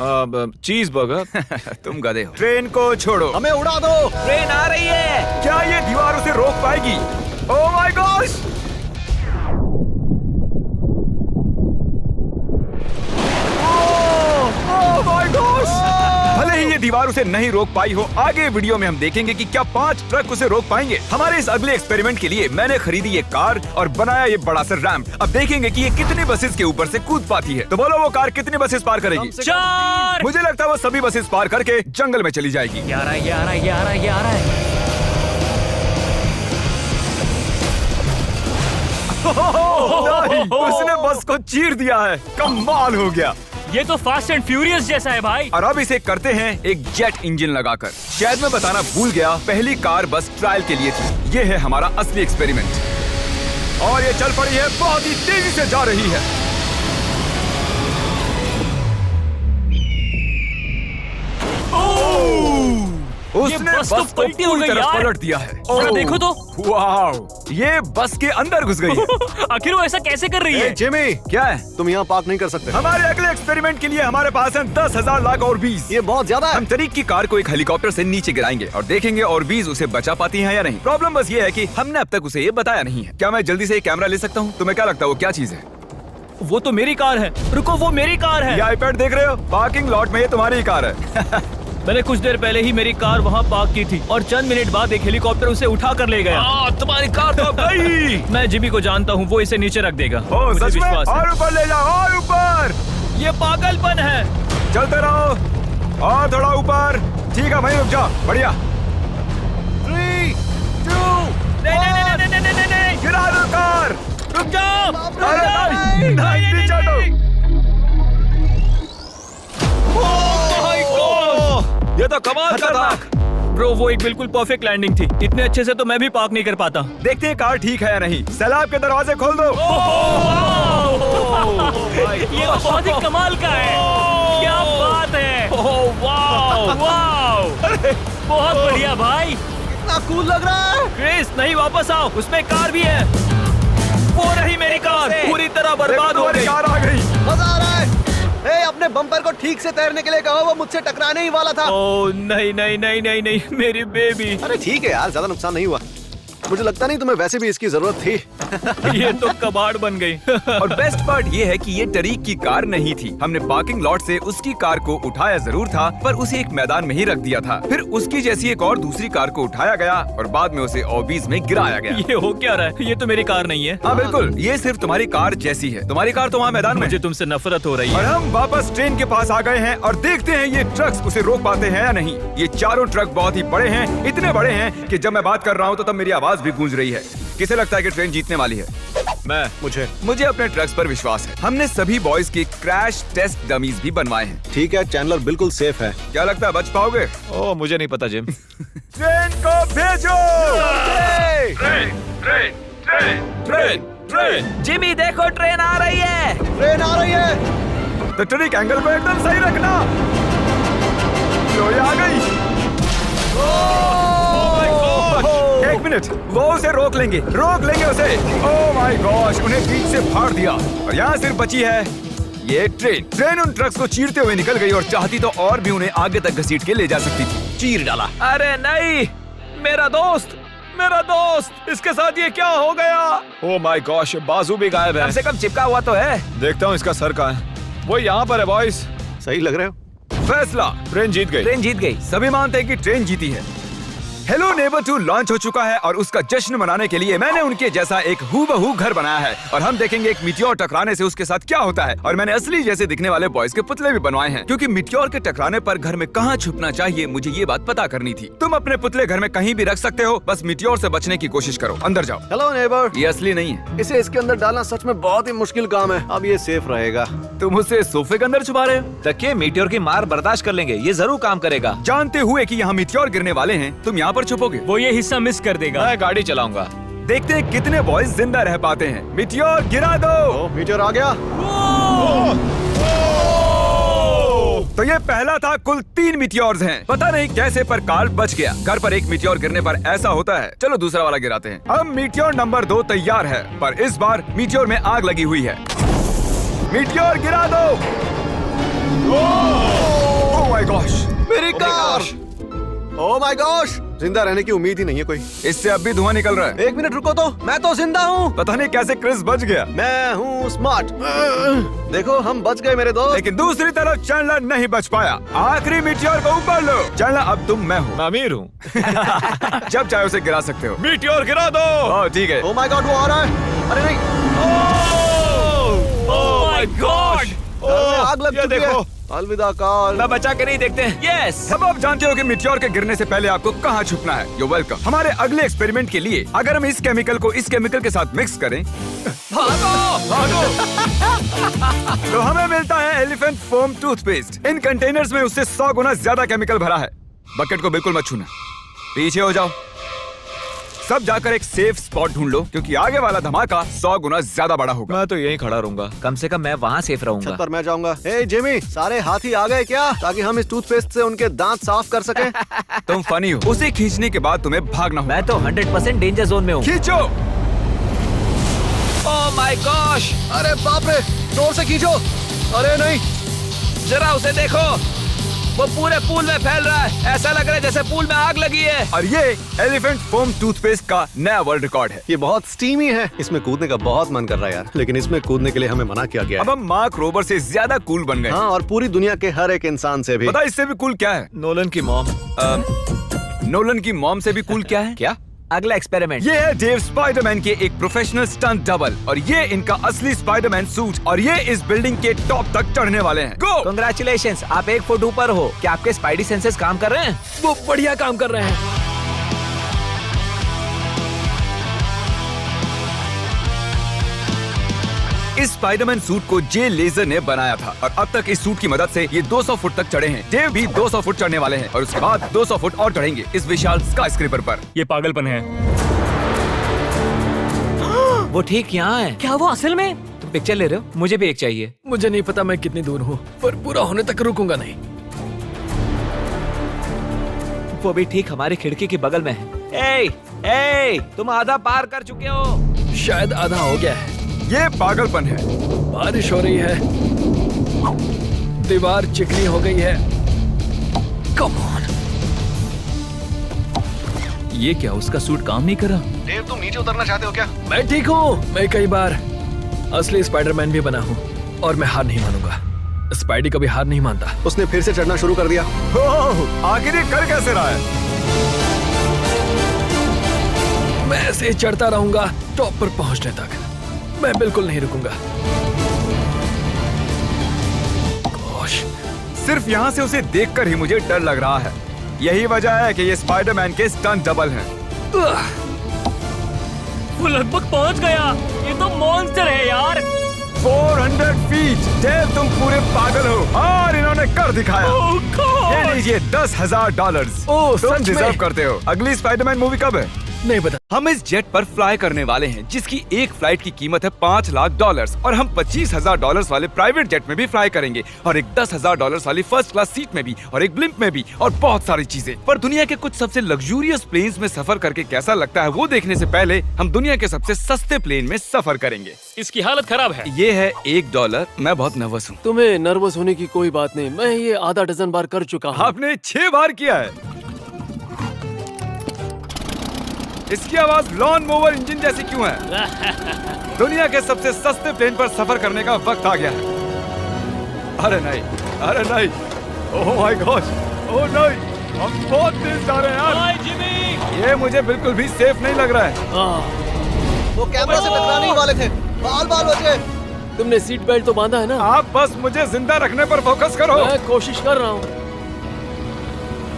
चीज बर्गर। तुम गधे हो। ट्रेन को छोड़ो। हमें उड़ा दो। ट्रेन आ रही है। क्या ये दीवार उसे रोक पाएगी? Oh my gosh! Oh my gosh! भले ही ये दीवार उसे नहीं रोक पाई हो, आगे वीडियो में हम देखेंगे कि क्या 5 ट्रक उसे रोक पाएंगे। हमारे इस अगले एक्सपेरिमेंट के लिए मैंने खरीदी ये कार और बनाया ये बड़ा सा रैंप। अब देखेंगे कि ये कितनी बसेस के ऊपर से कूद पाती है। तो बोलो वो कार कितनी बसेस पार करेगी? 4। मुझे लगता है वो सभी बसेस पार करके जंगल में चली जाएगी। ये आ रहा है, ये आ रहा है, ये आ रहा है, ये आ रहा है। नहीं, उसने बस को चीर दिया है। कमाल हो गया। ये तो फास्ट एंड फ्यूरियस जैसा है भाई। और अब इसे करते हैं एक जेट इंजन लगाकर। शायद मैं बताना भूल गया, पहली कार बस ट्रायल के लिए थी। ये है हमारा असली एक्सपेरिमेंट और ये चल पड़ी है, बहुत ही तेजी से जा रही है। उसने बस तो बस को पलटी हो पूरी गई तरह यार। पलट दिया है। जरा देखो तो। वाह, ये बस के अंदर घुस गई है। आखिर वो ऐसा कैसे कर रही है? जिमी, क्या है? तुम यहाँ पार्क नहीं कर सकते। हमारे अगले एक्सपेरिमेंट के लिए हमारे पास है 10,000 लाख और 20। ये बहुत ज्यादा है। हम तरीक की कार को एक हेलीकॉप्टर से नीचे गिराएंगे और देखेंगे और 20 उसे बचा पाती हैं या नहीं। प्रॉब्लम बस ये है कि हमने अब तक उसे ये बताया नहीं है। क्या मैं जल्दी से ये कैमरा ले सकता हूँ? तुम्हें क्या लगता है वो क्या चीज है? वो तो मेरी कार है। रुको, वो मेरी कार है। ये आईपैड देख रहे हो? पार्किंग लॉट में ये तुम्हारी ही कार है। मैंने कुछ देर पहले ही मेरी कार वहाँ पार्क की थी और चंद मिनट बाद एक हेलीकॉप्टर उसे उठा कर ले गया। तुम्हारी कार तो गई। मैं जिमी को जानता हूँ, वो इसे नीचे रख देगा। ओ मुझे सच में? विश्वास है। और ऊपर ले जाओ, और ऊपर। ये पागलपन है। चलते रहो और थोड़ा ऊपर। ठीक है भाई, रुक जाओ। बढ़िया। 3, 2, नहीं। गिरा दो कार। रुक जाओ। अरे नहीं, पीछे हटो। ये तो कमाल का था। ब्रो, वो एक बिल्कुल परफेक्ट लैंडिंग थी। इतने अच्छे से तो मैं भी पार्क नहीं कर पाता। देखते हैं कार ठीक है या नहीं। सैलाब के दरवाजे खोल दो। ये तो बहुत ही कमाल का है। क्या बात है। वाओ, बहुत बढ़िया भाई। इतना कूल लग रहा है। क्रिस, नहीं, वापस आओ। उसमें कार भी है। वो रही मेरी कार, पूरी तरह बर्बाद हो गई। कार आ गई। मजा आ रहा है। अपने बम्पर को ठीक से तैरने के लिए कहो, वो मुझसे टकराने ही वाला था। ओ नहीं, मेरी बेबी। अरे ठीक है यार, ज्यादा नुकसान नहीं हुआ। मुझे लगता नहीं तुम्हें वैसे भी इसकी जरूरत थी। ये तो कबाड़ बन गई। और बेस्ट पार्ट ये है कि ये टरीक की कार नहीं थी। हमने पार्किंग लॉट से उसकी कार को उठाया जरूर था, पर उसे एक मैदान में ही रख दिया था। फिर उसकी जैसी एक और दूसरी कार को उठाया गया और बाद में उसे ओबीज में गिराया गया। ये हो क्या रहा है? ये तो मेरी कार नहीं है। हाँ बिल्कुल, ये सिर्फ तुम्हारी कार जैसी है। तुम्हारी कार तो वहाँ मैदान में। मुझे तुमसे नफरत हो रही और है। हम वापस ट्रेन के पास आ गए हैं और देखते हैं ये ट्रक्स उसे रोक पाते हैं या नहीं। ये चारों ट्रक बहुत ही बड़े हैं, इतने बड़े हैं कि जब मैं बात कर रहा हूँ तो तब मेरी आवाज भी गूंज रही है। किसे लगता है कि ट्रेन जीतने वाली है? मुझे अपने ट्रक्स पर विश्वास है। हमने सभी बॉयज के क्रैश टेस्ट डमीज भी बनवाए हैं। ठीक है, चैंडलर बिल्कुल सेफ है। क्या लगता है बच पाओगे? ओ मुझे नहीं पता जिम। ट्रेन को भेजो। ट्रेन। जिमी देखो, ट्रेन आ रही है। ट्रेन आ रही है। तो ट्रिक एंगल को एकदम सही रखना। लो, ये आ गई। एक मिनट, वो उसे रोक लेंगे उसे। ओह माय गॉश, उन्हें बीच से फाड़ दिया और यहाँ सिर्फ बची है ये ट्रेन उन ट्रक्स को चीरते हुए निकल गई और चाहती तो और भी उन्हें आगे तक घसीट के ले जा सकती थी। चीर डाला। अरे नहीं, मेरा दोस्त, इसके साथ ये क्या हो गया? ओ माय गॉश, बाजू भी गायब है। कम से कम चिपका हुआ तो है। देखता हूँ इसका सर कहाँ है। वो यहाँ पर है बॉयज। सही लग रहे हो। फैसला, ट्रेन जीत गई। ट्रेन जीत गई। सभी मानते हैं कि ट्रेन जीती है। हेलो नेबर 2 लॉन्च हो चुका है और उसका जश्न मनाने के लिए मैंने उनके जैसा एक हूबहू घर बनाया है और हम देखेंगे एक मिट्योर टकराने से उसके साथ क्या होता है। और मैंने असली जैसे दिखने वाले बॉयज के पुतले भी बनवाए हैं, क्योंकि मिट्योर के टकराने पर घर में कहाँ छुपना चाहिए मुझे ये बात पता करनी थी। तुम अपने पुतले घर में कहीं भी रख सकते हो, बस मिट्योर से बचने की कोशिश करो। अंदर जाओ। Hello neighbour. ये असली नहीं है। इसे इसके अंदर डालना सच में बहुत ही मुश्किल काम है। अब ये सेफ रहेगा। तुम उसे सोफे के अंदर छुपा रहे हो? तकिए मीटियोर की मार बर्दाश्त कर लेंगे, ये जरूर काम करेगा। जानते हुए कि यहाँ मीटियोर गिरने वाले हैं, तुम यहाँ पर छुपोगे? वो ये हिस्सा मिस कर देगा। मैं गाड़ी चलाऊंगा। देखते हैं कितने बॉयज जिंदा रह पाते हैं। मीटियोर गिरा दो। मीटियोर आ गया। तो ये पहला था, कुल 3 मीटियोर्स हैं। पता नहीं कैसे पर कार्ल बच गया। घर पर एक मीटियोर गिरने पर ऐसा होता है। चलो दूसरा वाला गिराते हैं। अब मीटियोर नंबर 2 तैयार है, पर इस बार मीटियोर में आग लगी हुई है। मीटियोर गिरा दो। ओह माय गॉश, मेरी कार। ओह माय गॉश, जिंदा रहने की उम्मीद ही नहीं है कोई। इससे अब भी धुआं निकल रहा है। 1 मिनट रुको तो, मैं तो जिंदा हूँ। पता नहीं कैसे क्रिस बच गया। मैं हूँ स्मार्ट। देखो हम बच गए मेरे दोस्त। लेकिन दूसरी तरफ चैंडलर नहीं बच पाया। आखिरी मीटियोर को ऊपर लो। चैंडलर अब तुम मैं हूँ। अमीर हूँ। जब चाहे उसे गिरा सकते हो। मीटियोर गिरा दो। ओह ठीक है। ओह माय गॉड, वो आ रहा है। अरे नहीं, ओह माय गॉड, आग लग ये चुकी है। देखो। अलविदा कार्ल। मैं बचा के नहीं देखते हैं। यस। अब आप जानते हो कि मीटियोर के गिरने से पहले आपको कहाँ छुपना है। You welcome. हमारे अगले एक्सपेरिमेंट के लिए अगर हम इस केमिकल को इस केमिकल के साथ मिक्स करें भागो तो हमें मिलता है एलिफेंट फोम टूथपेस्ट। इन कंटेनर्स में उससे 100 गुना ज्यादा केमिकल भरा है। बकेट को बिल्कुल मत छूना। पीछे हो जाओ। सब जाकर एक सेफ स्पॉट ढूंढ लो, क्योंकि आगे वाला धमाका 100 गुना ज्यादा बड़ा होगा। मैं तो यहीं खड़ा रहूंगा। कम से कम मैं वहाँ सेफ रहूंगा। छत पर मैं जाऊंगा। हे जिमी, सारे हाथी आ गए क्या, ताकि हम इस टूथपेस्ट से उनके दांत साफ कर सकें? तुम फनी हो। उसे खींचने के बाद तुम्हें भागना होगा। मैं तो 100% डेंजर जोन में हूँ। खींचो। ओह माय गॉश, अरे बाप रे, जोर से खींचो। अरे नहीं, जरा उसे देखो, वो पूरे पूल में फैल रहा है। ऐसा लग रहा है जैसे पूल में आग लगी है। और ये एलिफेंट फोम टूथपेस्ट का नया वर्ल्ड रिकॉर्ड है। ये बहुत स्टीमी है। इसमें कूदने का बहुत मन कर रहा है यार, लेकिन इसमें कूदने के लिए हमें मना किया गया अब है। हम मार्क रोबर से ज्यादा कूल बन गए। हाँ, और पूरी दुनिया के हर एक इंसान से भी। पता इससे भी कूल क्या है? नोलन की मॉम। नोलन की मॉम से भी कूल क्या है? क्या? अगला एक्सपेरिमेंट। ये है डेव स्पाइडरमैन के एक प्रोफेशनल स्टंट डबल, और ये इनका असली स्पाइडरमैन सूट, और ये इस बिल्डिंग के टॉप तक चढ़ने वाले हैं। गो! Congratulations, आप 1 फुट ऊपर हो। क्या आपके स्पाइडी सेंसेस काम कर रहे हैं? वो बढ़िया काम कर रहे हैं। इस स्पाइडरमैन सूट को जे लेजर ने बनाया था, और अब तक इस सूट की मदद से ये 200 फुट तक चढ़े हैं। डेव भी 200 फुट चढ़ने वाले हैं, और उसके बाद 200 फुट और चढ़ेंगे इस विशाल स्काईस्क्रेपर पर। ये पागलपन है। वो ठीक यहाँ है। क्या वो असल में? तुम पिक्चर ले रहे हो? मुझे भी एक चाहिए। मुझे नहीं पता मैं कितनी दूर हूँ, पर पूरा होने तक रुकूंगा नहीं। वो भी ठीक हमारी खिड़की के बगल में है। ए, तुम आधा पार कर चुके हो। शायद आधा हो गया है। ये पागलपन है। बारिश हो रही है, दीवार चिकनी हो गई है। Come on. ये क्या, उसका सूट काम नहीं कर रहा? डेव, तुम नीचे उतरना चाहते हो क्या? मैं ठीक हूँ। मैं कई बार असली स्पाइडरमैन भी बना हूँ, और मैं हार नहीं मानूंगा। स्पाइडी कभी हार नहीं मानता। उसने फिर से चढ़ना शुरू कर दिया। ओह, आखिर ये कर कैसे रहा है? मैं ऐसे ही चढ़ता रहूंगा टॉप पर पहुंचने तक। मैं बिल्कुल नहीं रुकूंगा। गोश, सिर्फ यहाँ से उसे देखकर ही मुझे डर लग रहा है। यही वजह है कि ये स्पाइडरमैन के स्टंट डबल हैं। वो लगभग पहुंच गया। ये तो मॉन्स्टर है यार। 400 फीट। डेव, तुम पूरे पागल हो, और इन्होंने कर दिखाया। ओह गॉड। ये लीजिए $10,000। ओह, तुम सच में? डिजर्व करते हो। अगली स्पाइडरमैन मूवी कब है? नहीं पता। हम इस जेट पर फ्लाई करने वाले हैं, जिसकी एक फ्लाइट की कीमत है $5 लाख, और हम $25,000 वाले प्राइवेट जेट में भी फ्लाई करेंगे, और एक $10,000 वाली फर्स्ट क्लास सीट में भी, और एक ब्लिम्प में भी, और बहुत सारी चीजें। पर दुनिया के कुछ सबसे लग्जूरियस प्लेन्स में सफर करके कैसा लगता है, वो देखने से पहले हम दुनिया के सबसे सस्ते प्लेन में सफर करेंगे। इसकी हालत खराब है। ये है $1। मैं बहुत नर्वस हूँ। तुम्हें नर्वस होने की कोई बात नहीं। मैं ये आधा डजन बार कर चुका हूँ। आपने 6 बार किया है। इसकी आवाज लॉन मोवर इंजन जैसी क्यों है? दुनिया के सबसे सस्ते प्लेन पर सफर करने का वक्त आ गया है। अरे नहीं, अरे नहीं, ओह माय गॉड, ओह नहीं, हम बहुत तेज जा रहे हैं यार। हाय जिमी। ये मुझे बिल्कुल भी सेफ नहीं लग रहा है। वो कैमरा से टकराने ही वाले थे। बाल बचे। तुमने सीट बेल्ट तो बांधा है ना? आप बस मुझे जिंदा रखने पर फोकस करो। मैं कोशिश कर रहा हूँ।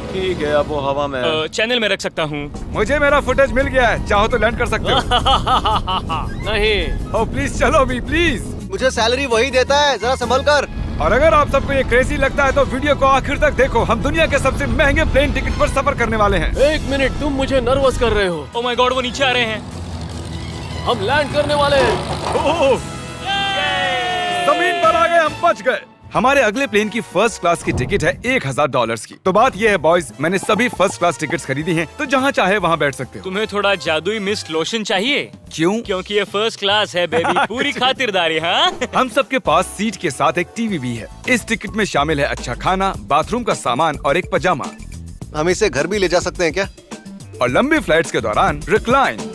ठीक है, अब वो हवा में। चैनल में रख सकता हूँ। मुझे मेरा फुटेज मिल गया है, चाहो तो लैंड कर सकते हो। नहीं। ओह प्लीज चलो भी, प्लीज। तुझे सैलरी वही देता है, जरा संभल कर। और अगर आप सबको ये क्रेजी लगता है तो वीडियो को आखिर तक देखो। हम दुनिया के सबसे महंगे प्लेन टिकट पर सफर करने वाले हैं। 1 मिनट, तुम मुझे नर्वस कर रहे हो। ओह माय गॉड, वो नीचे आ रहे हैं। हम लैंड करने वाले हैं। ओह, जमीन पर आ गए, हम बच गए। हमारे अगले प्लेन की फर्स्ट क्लास की टिकट है $1000 की। तो बात ये है बॉयज, मैंने सभी फर्स्ट क्लास टिकट्स खरीदी हैं, तो जहाँ चाहे वहाँ बैठ सकते हो। तुम्हें थोड़ा जादुई मिस्ट लोशन चाहिए? क्यों? क्योंकि ये फर्स्ट क्लास है बेबी, पूरी खातिरदारी। हाँ, हम सबके पास सीट के साथ एक टीवी भी है। इस टिकट में शामिल है अच्छा खाना, बाथरूम का सामान और एक पजामा। हम इसे घर भी ले जा सकते हैं क्या? और लंबी फ्लाइट्स के दौरान रिक्लाइन,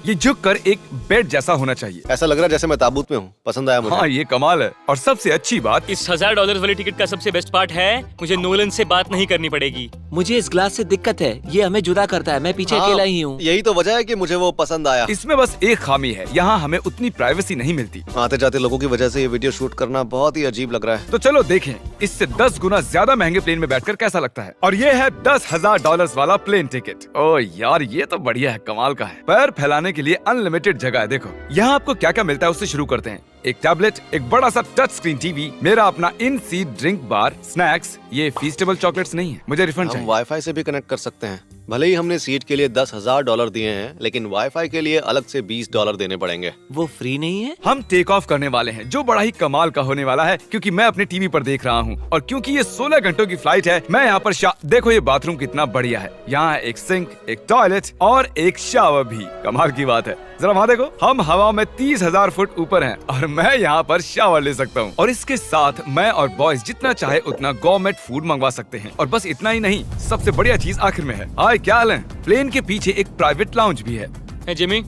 ये झुककर एक बेड जैसा होना चाहिए। ऐसा लग रहा है जैसे मैं ताबूत में हूँ। पसंद आया मुझे। हाँ, ये कमाल है। और सबसे अच्छी बात, इस $1000 वाली टिकट का सबसे बेस्ट पार्ट है मुझे नोलन से बात नहीं करनी पड़ेगी। मुझे इस ग्लास से दिक्कत है, ये हमें जुदा करता है। मैं पीछे हाँ, अकेला ही हूँ। यही तो वजह है कि मुझे वो पसंद आया। इसमें बस एक खामी है, यहाँ हमें उतनी प्राइवेसी नहीं मिलती। आते जाते लोगों की वजह से ये वीडियो शूट करना बहुत ही अजीब लग रहा है। तो चलो देखें इससे 10 गुना ज्यादा महंगे प्लेन में बैठकर कैसा लगता है। और ये है $10,000 वाला प्लेन टिकट। ओ यार, ये तो बढ़िया है, कमाल का है। पैर फैलाने के लिए अनलिमिटेड जगह है। देखो यहाँ आपको क्या क्या मिलता है, उससे शुरू करते हैं। एक टैबलेट, एक बड़ा सा टच स्क्रीन टीवी, मेरा अपना इन सीट ड्रिंक बार, स्नैक्स। ये फीस्टेबल चॉकलेट्स नहीं है, मुझे रिफंड हम चाहिए। वाईफाई से भी कनेक्ट कर सकते हैं। भले ही हमने सीट के लिए $10,000 दिए हैं, लेकिन वाईफाई के लिए अलग से $20 देने पड़ेंगे। वो फ्री नहीं है? हम टेक ऑफ करने वाले हैं, जो बड़ा ही कमाल का होने वाला है, क्योंकि मैं अपने टीवी पर देख रहा हूँ। और क्योंकि ये 16 घंटों की फ्लाइट है, मैं यहाँ पर देखो ये बाथरूम कितना बढ़िया है। यहाँ एक सिंक, एक टॉयलेट और एक शावर भी। कमाल की बात है, जरा वहाँ देखो, हम हवा में 30,000 फुट ऊपर हैं और मैं यहाँ पर शावर ले सकता हूँ। और इसके साथ मैं और बॉयज जितना चाहे उतना गवर्नमेंट फूड मंगवा सकते हैं। और बस इतना ही नहीं, सबसे बढ़िया चीज आखिर में है। हाय, क्या हाल है? प्लेन के पीछे एक प्राइवेट लाउंज भी है। है जिमी,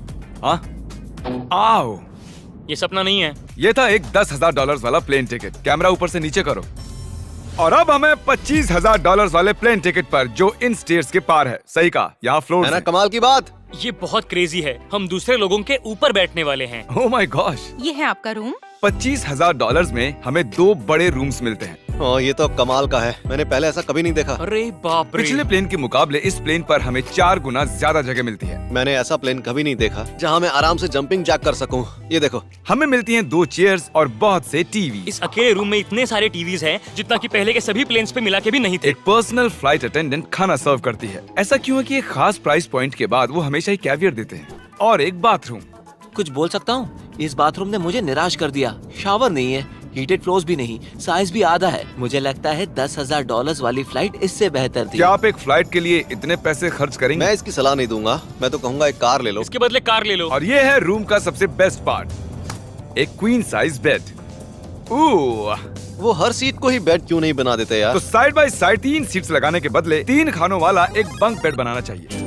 हाँ, आओ। ये सपना नहीं है। ये था एक $10,000 वाला प्लेन टिकट। कैमरा ऊपर से नीचे करो। और अब हमें $25,000 वाले प्लेन टिकट पर, जो इन स्टेयर्स के पार है। सही कहा, यहाँ फ्लोर है ना कमाल की बात? ये बहुत क्रेजी है, हम दूसरे लोगों के ऊपर बैठने वाले हैं। Oh my gosh. ये है आपका रूम। $25,000 में हमें 2 बड़े रूम्स मिलते हैं। ये तो कमाल का है, मैंने पहले ऐसा कभी नहीं देखा। अरे बाप रे। पिछले प्लेन के मुकाबले इस प्लेन पर हमें 4 गुना ज्यादा जगह मिलती है। मैंने ऐसा प्लेन कभी नहीं देखा जहाँ मैं आराम से जंपिंग जैक कर सकूं। ये देखो, हमें मिलती हैं 2 चेयर्स और बहुत से टीवी। इस अकेले रूम में इतने सारे टीवीज हैं जितना कि पहले के सभी प्लेन्स पे मिला के भी नहीं थे। एक पर्सनल फ्लाइट अटेंडेंट खाना सर्व करती है। ऐसा क्यों है कि एक खास प्राइस पॉइंट के बाद वो हमेशा ही कैवियर देते हैं। और एक बाथरूम। कुछ बोल सकता हूँ? इस बाथरूम ने मुझे निराश कर दिया। शावर नहीं है, हीटेड फ्लोर्स भी नहीं, साइज भी आधा है। मुझे लगता है $10,000 वाली फ्लाइट इससे बेहतर थी। क्या आप एक फ्लाइट के लिए इतने पैसे खर्च करेंगे? मैं इसकी सलाह नहीं दूंगा। मैं तो कहूँगा एक कार ले लो। इसके बदले कार ले लो। और ये है रूम का सबसे बेस्ट पार्ट, एक क्वीन साइज बेड। वो हर सीट को ही बेड क्यों नहीं बना देते यार? तो साइड बाय साइड 3 सीट्स लगाने के बदले 3 खानों वाला एक बंक बेड बनाना चाहिए।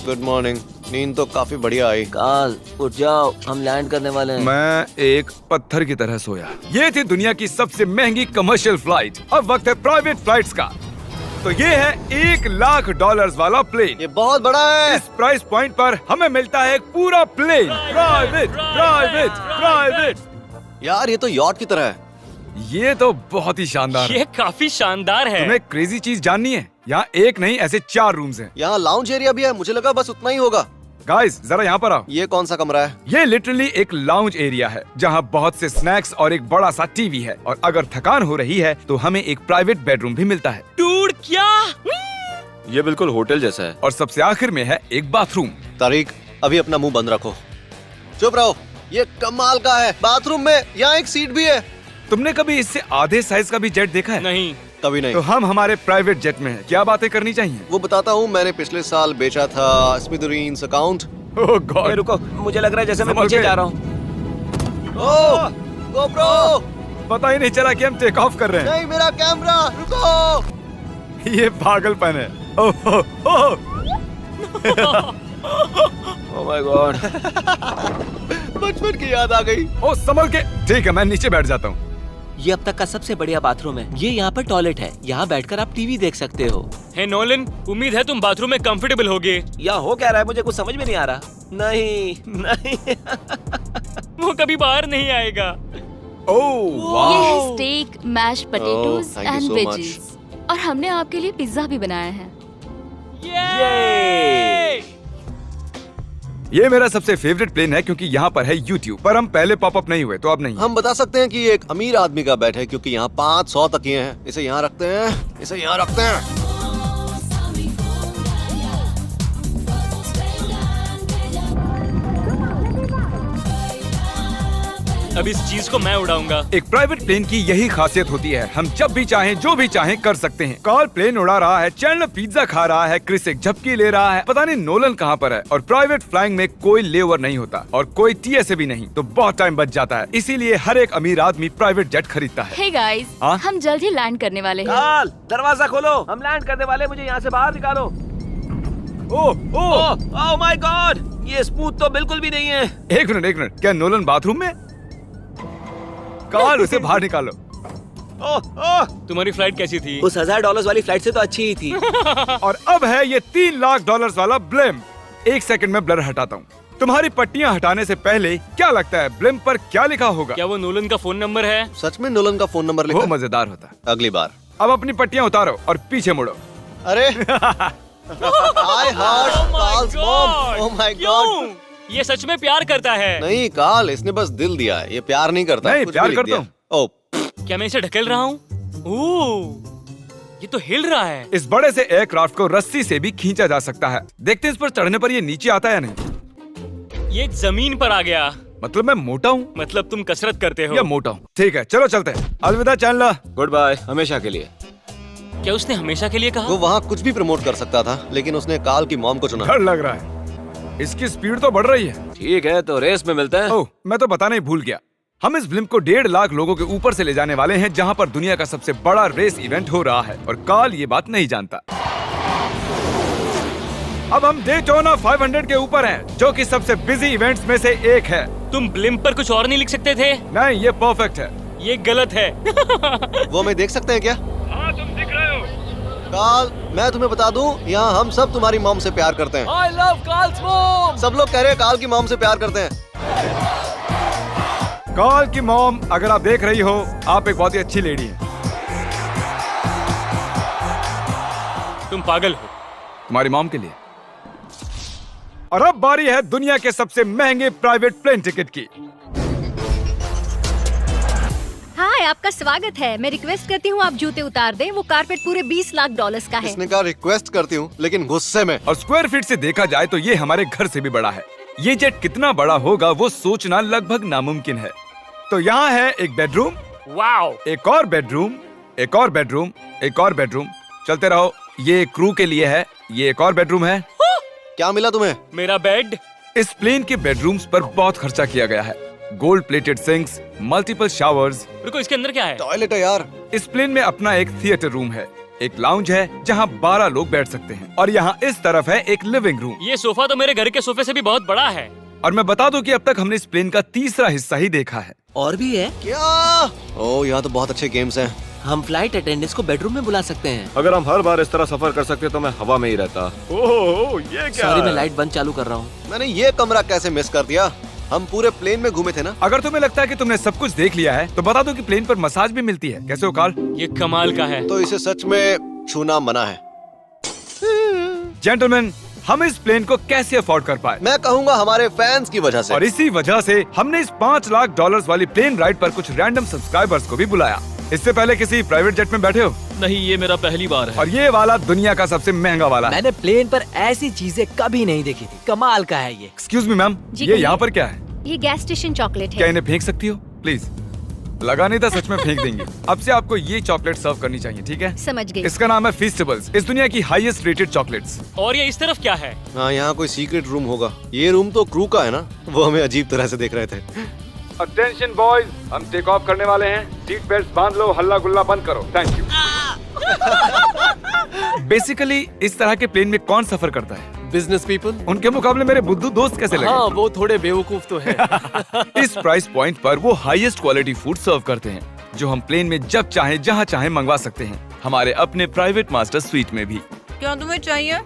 Good morning. नींद तो काफी बढ़िया आई। काल, उठ जाओ, हम लैंड करने वाले हैं। मैं एक पत्थर की तरह सोया। ये थी दुनिया की सबसे महंगी कमर्शियल फ्लाइट। अब वक्त है प्राइवेट फ्लाइट्स का। तो ये है $1,00,000 वाला प्लेन। ये बहुत बड़ा है। इस प्राइस पॉइंट पर हमें मिलता है एक पूरा प्लेन। Private, private, private. यार ये तो यॉट की तरह है। ये तो बहुत ही शानदार है। ये काफी शानदार है। तुम्हें क्रेजी चीज जाननी है? यहाँ एक नहीं, ऐसे 4 रूम्स हैं। यहाँ लाउंज एरिया भी है। मुझे लगा बस उतना ही होगा। गाइस, जरा यहाँ पर आओ। ये कौन सा कमरा है? ये लिटरली एक लाउंज एरिया है, जहाँ बहुत से स्नैक्स और एक बड़ा सा टीवी है। और अगर थकान हो रही है तो हमें एक प्राइवेट बेडरूम भी मिलता है। डूड, क्या? ये बिल्कुल होटल जैसा है। और सबसे आखिर में है एक बाथरूम। तारिक, अभी अपना मुंह बंद रखो। चुप रहो। ये कमाल का है। बाथरूम में यहाँ एक सीट भी है। तुमने कभी इससे आधे साइज का भी जेट देखा है? नहीं। कभी नहीं। तो हम हमारे प्राइवेट जेट में हैं। क्या बातें करनी चाहिए? वो बताता हूँ, मैंने पिछले साल बेचा था स्मिथुरीन्स अकाउंट। ओह गॉड। रुको, मुझे लग रहा है जैसे मैं संभल पीछे के। जा रहा हूँ। ओह गोप्रो, पता ही नहीं चला कि हम टेक ऑफ कर रहे हैं। नहीं मेरा कैमरा, रुको। ये पागलपन है। Oh, oh, oh my god. बचपन की याद आ गई। ओह, संभल के। ठीक है, मैं नीचे बैठ जाता हूँ। ये अब तक का सबसे बढ़िया बाथरूम है। ये यहाँ पर टॉयलेट है, यहाँ बैठकर आप टीवी देख सकते हो। हे नोलन, उम्मीद है तुम बाथरूम में कंफर्टेबल होगे। या हो क्या रहा है, मुझे कुछ समझ में नहीं आ रहा। नहीं नहीं। वो कभी बाहर नहीं आएगा। ओह ये वाह। है steak, mash potatoes thank you and so veggies. और हमने आपके लिए पिज्जा भी बनाया है। ये मेरा सबसे फेवरेट प्लेन है क्योंकि यहाँ पर है YouTube, पर हम पहले पॉपअप नहीं हुए तो अब नहीं। हम बता सकते हैं कि ये एक अमीर आदमी का बेड है क्योंकि यहाँ 500 तकिए हैं। इसे यहाँ रखते हैं, इसे यहाँ रखते हैं। अब इस चीज को मैं उड़ाऊंगा। एक प्राइवेट प्लेन की यही खासियत होती है, हम जब भी चाहें जो भी चाहें कर सकते हैं। कार्ल प्लेन उड़ा रहा है, चैंडलर पिज्जा खा रहा है, क्रिस एक झपकी ले रहा है, पता नहीं नोलन कहाँ पर है। और प्राइवेट फ्लाइंग में कोई लेओवर नहीं होता और कोई TSA भी नहीं, तो बहुत टाइम बच जाता है। इसीलिए हर एक अमीर आदमी प्राइवेट जेट खरीदता है। हे गाइस, हाँ? हम जल्द ही लैंड करने वाले हैं। काल, दरवाजा खोलो, हम लैंड करने वाले, मुझे यहाँ से बाहर निकालो। ओह माय गॉड, ये स्मूथ तो बिल्कुल भी नहीं है। एक मिनट, क्या नोलन बाथरूम में? कार्ल, उसे बाहर निकालो। तुम्हारी फ्लाइट कैसी थी? उस $1000 वाली फ्लाइट से तो अच्छी ही थी। और अब है ये $3 लाख वाला ब्लिम। एक सेकंड में ब्लर हटाता हूँ। तुम्हारी पट्टियाँ हटाने से पहले क्या लगता है ब्लिम पर क्या लिखा होगा? क्या वो नोलन का फोन नंबर है? सच में नोलन का फोन नंबर वो लिखा? मजेदार होता। अगली बार। अब अपनी पट्टियाँ उतारो और पीछे मुड़ो। अरे I heard Carl's mom. Oh my God. क्यों? ये सच में प्यार करता है? नहीं कार्ल, इसने बस दिल दिया है, ये प्यार नहीं करता। नहीं, कुछ प्यार भी लिख करता दिया। ओह, क्या मैं इसे ढकेल रहा हूँ? ओह, ये तो हिल रहा है। इस बड़े से एयरक्राफ्ट को रस्सी से भी खींचा जा सकता है। देखते हैं इस पर चढ़ने पर ये नीचे आता है या नहीं। ये जमीन पर आ गया। मतलब मैं मोटा हूँ मतलब तुम कसरत करते हो? या मोटा हूँ? ठीक है, चलो चलते हैं। अलविदा चैंडलर। गुड बाय, हमेशा के लिए। क्या उसने हमेशा के लिए कहा? वो वहाँ कुछ भी प्रमोट कर सकता था, लेकिन उसने कार्ल की मॉम को चुना। डर लग रहा है, इसकी स्पीड तो बढ़ रही है। ठीक है, तो रेस में मिलते हैं। ओह, मैं तो बताना ही भूल गया। हम इस ब्लिम्प को 1.5 लाख लोगों के ऊपर से ले जाने वाले हैं, जहाँ पर दुनिया का सबसे बड़ा रेस इवेंट हो रहा है और कार्ल ये बात नहीं जानता। अब हम डेटोना 500 के ऊपर हैं, जो कि सबसे बिजी इवेंट्स में से एक है। तुम ब्लिम्प पर कुछ और नहीं लिख सकते थे? नहीं, ये परफेक्ट है। ये गलत है। वो हमें देख सकते हैं क्या? हाँ, तुम दिख रहे हो। कार्ल, मैं तुम्हें बता दूं, यहाँ हम सब तुम्हारी मॉम से प्यार करते हैं। I love Carl's mom. सब लोग कह रहे हैं कार्ल की मॉम से प्यार करते हैं। कार्ल की मॉम, अगर आप देख रही हो, आप एक बहुत ही अच्छी लेडी है। तुम पागल हो। तुम्हारी मॉम के लिए। और अब बारी है दुनिया के सबसे महंगे प्राइवेट प्लेन टिकट की। हाय, आपका स्वागत है। मैं रिक्वेस्ट करती हूँ आप जूते उतार दें। वो कारपेट पूरे $20 लाख का है। इसने कहा रिक्वेस्ट करती हूँ, लेकिन गुस्से में। और स्क्वायर फीट से देखा जाए तो ये हमारे घर से भी बड़ा है। ये जेट कितना बड़ा होगा वो सोचना लगभग नामुमकिन है। तो यहाँ है एक बेडरूम, वाओ, एक और बेडरूम, एक और बेडरूम, एक और बेडरूम। चलते रहो। ये क्रू के लिए है। ये एक और बेडरूम है। क्या मिला तुम्हें? मेरा बेड। इस प्लेन के बेडरूम्स पर बहुत खर्चा किया गया है। Gold plated sinks, multiple showers. रुको, इसके अंदर क्या है? टॉयलेट है यार। इस प्लेन में अपना एक थिएटर रूम है, एक लाउंज है जहाँ 12 लोग बैठ सकते हैं, और यहाँ इस तरफ है एक लिविंग रूम। ये सोफा तो मेरे घर के सोफे से भी बहुत बड़ा है। और मैं बता दूं कि अब तक हमने इस प्लेन का तीसरा हिस्सा ही देखा है। और भी है? क्या? ओह, यहाँ तो बहुत अच्छे गेम्स हैं। हम फ्लाइट अटेंडेंट्स को बेडरूम में बुला सकते हैं। अगर हम हर बार इस तरह सफर कर सकते तो मैं हवा में ही रहता। ओह, ये क्या? सॉरी, मैं लाइट बंद चालू कर रहा हूँ। मैंने ये कमरा कैसे मिस कर दिया? हम पूरे प्लेन में घूमे थे ना। अगर तुम्हें लगता है कि तुमने सब कुछ देख लिया है तो बता दो कि प्लेन पर मसाज भी मिलती है। कैसे हो कार्ल? ये कमाल का है। तो इसे सच में छूना मना है। जेंटलमैन, हम इस प्लेन को कैसे अफोर्ड कर पाए? मैं कहूँगा हमारे फैंस की वजह से। और इसी वजह से हमने इस $5 लाख वाली प्लेन राइड पर कुछ रैंडम सब्सक्राइबर्स को भी बुलाया। इससे पहले किसी प्राइवेट जेट में बैठे हो? नहीं, ये मेरा पहली बार है। और ये वाला दुनिया का सबसे महंगा वाला है। मैंने प्लेन पर ऐसी चीजें कभी नहीं देखी थी। कमाल का है ये। एक्सक्यूज मी मैम, जी ये कहिए। यहाँ पर क्या है? ये गैस स्टेशन चॉकलेट क्या है। इन्हें फेंक सकती हो प्लीज? लगा नहीं था, सच में फेंक देंगे। अब से आपको ये चॉकलेट सर्व करनी चाहिए, ठीक है? समझ गई। इसका नाम है फीस्टेबल्स, इस दुनिया की हाईएस्ट रेटेड चॉकलेट्स। और ये इस तरफ क्या है? हाँ, यहाँ कोई सीक्रेट रूम होगा। ये रूम तो क्रू का है ना, वो हमें अजीब तरह से देख रहे थे। अटेंशन बॉयज, हम टेक ऑफ करने वाले हैं। सीट बेल्ट बांध लो, हल्ला गुल्ला बंद करो। Thank you. बेसिकली इस तरह के प्लेन में कौन सफर करता है? Business people. उनके मुकाबले मेरे बुद्धू दोस्त कैसे लगे? हाँ, वो थोड़े बेवकूफ तो है। इस प्राइस पॉइंट पर वो हाईएस्ट क्वालिटी फूड सर्व करते हैं, जो हम प्लेन में जब चाहे जहाँ चाहे मंगवा सकते हैं, हमारे अपने प्राइवेट मास्टर स्वीट में भी। क्या तुम्हें चाहिए?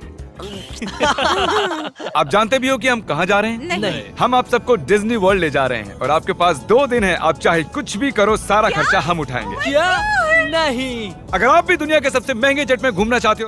आप जानते भी हो कि हम कहाँ जा रहे हैं? नहीं। हम आप सबको डिज्नी वर्ल्ड ले जा रहे हैं और आपके पास 2 दिन है। आप चाहे कुछ भी करो, सारा खर्चा हम उठाएंगे। क्या? नहीं। अगर आप भी दुनिया के सबसे महंगे जेट में घूमना चाहते हो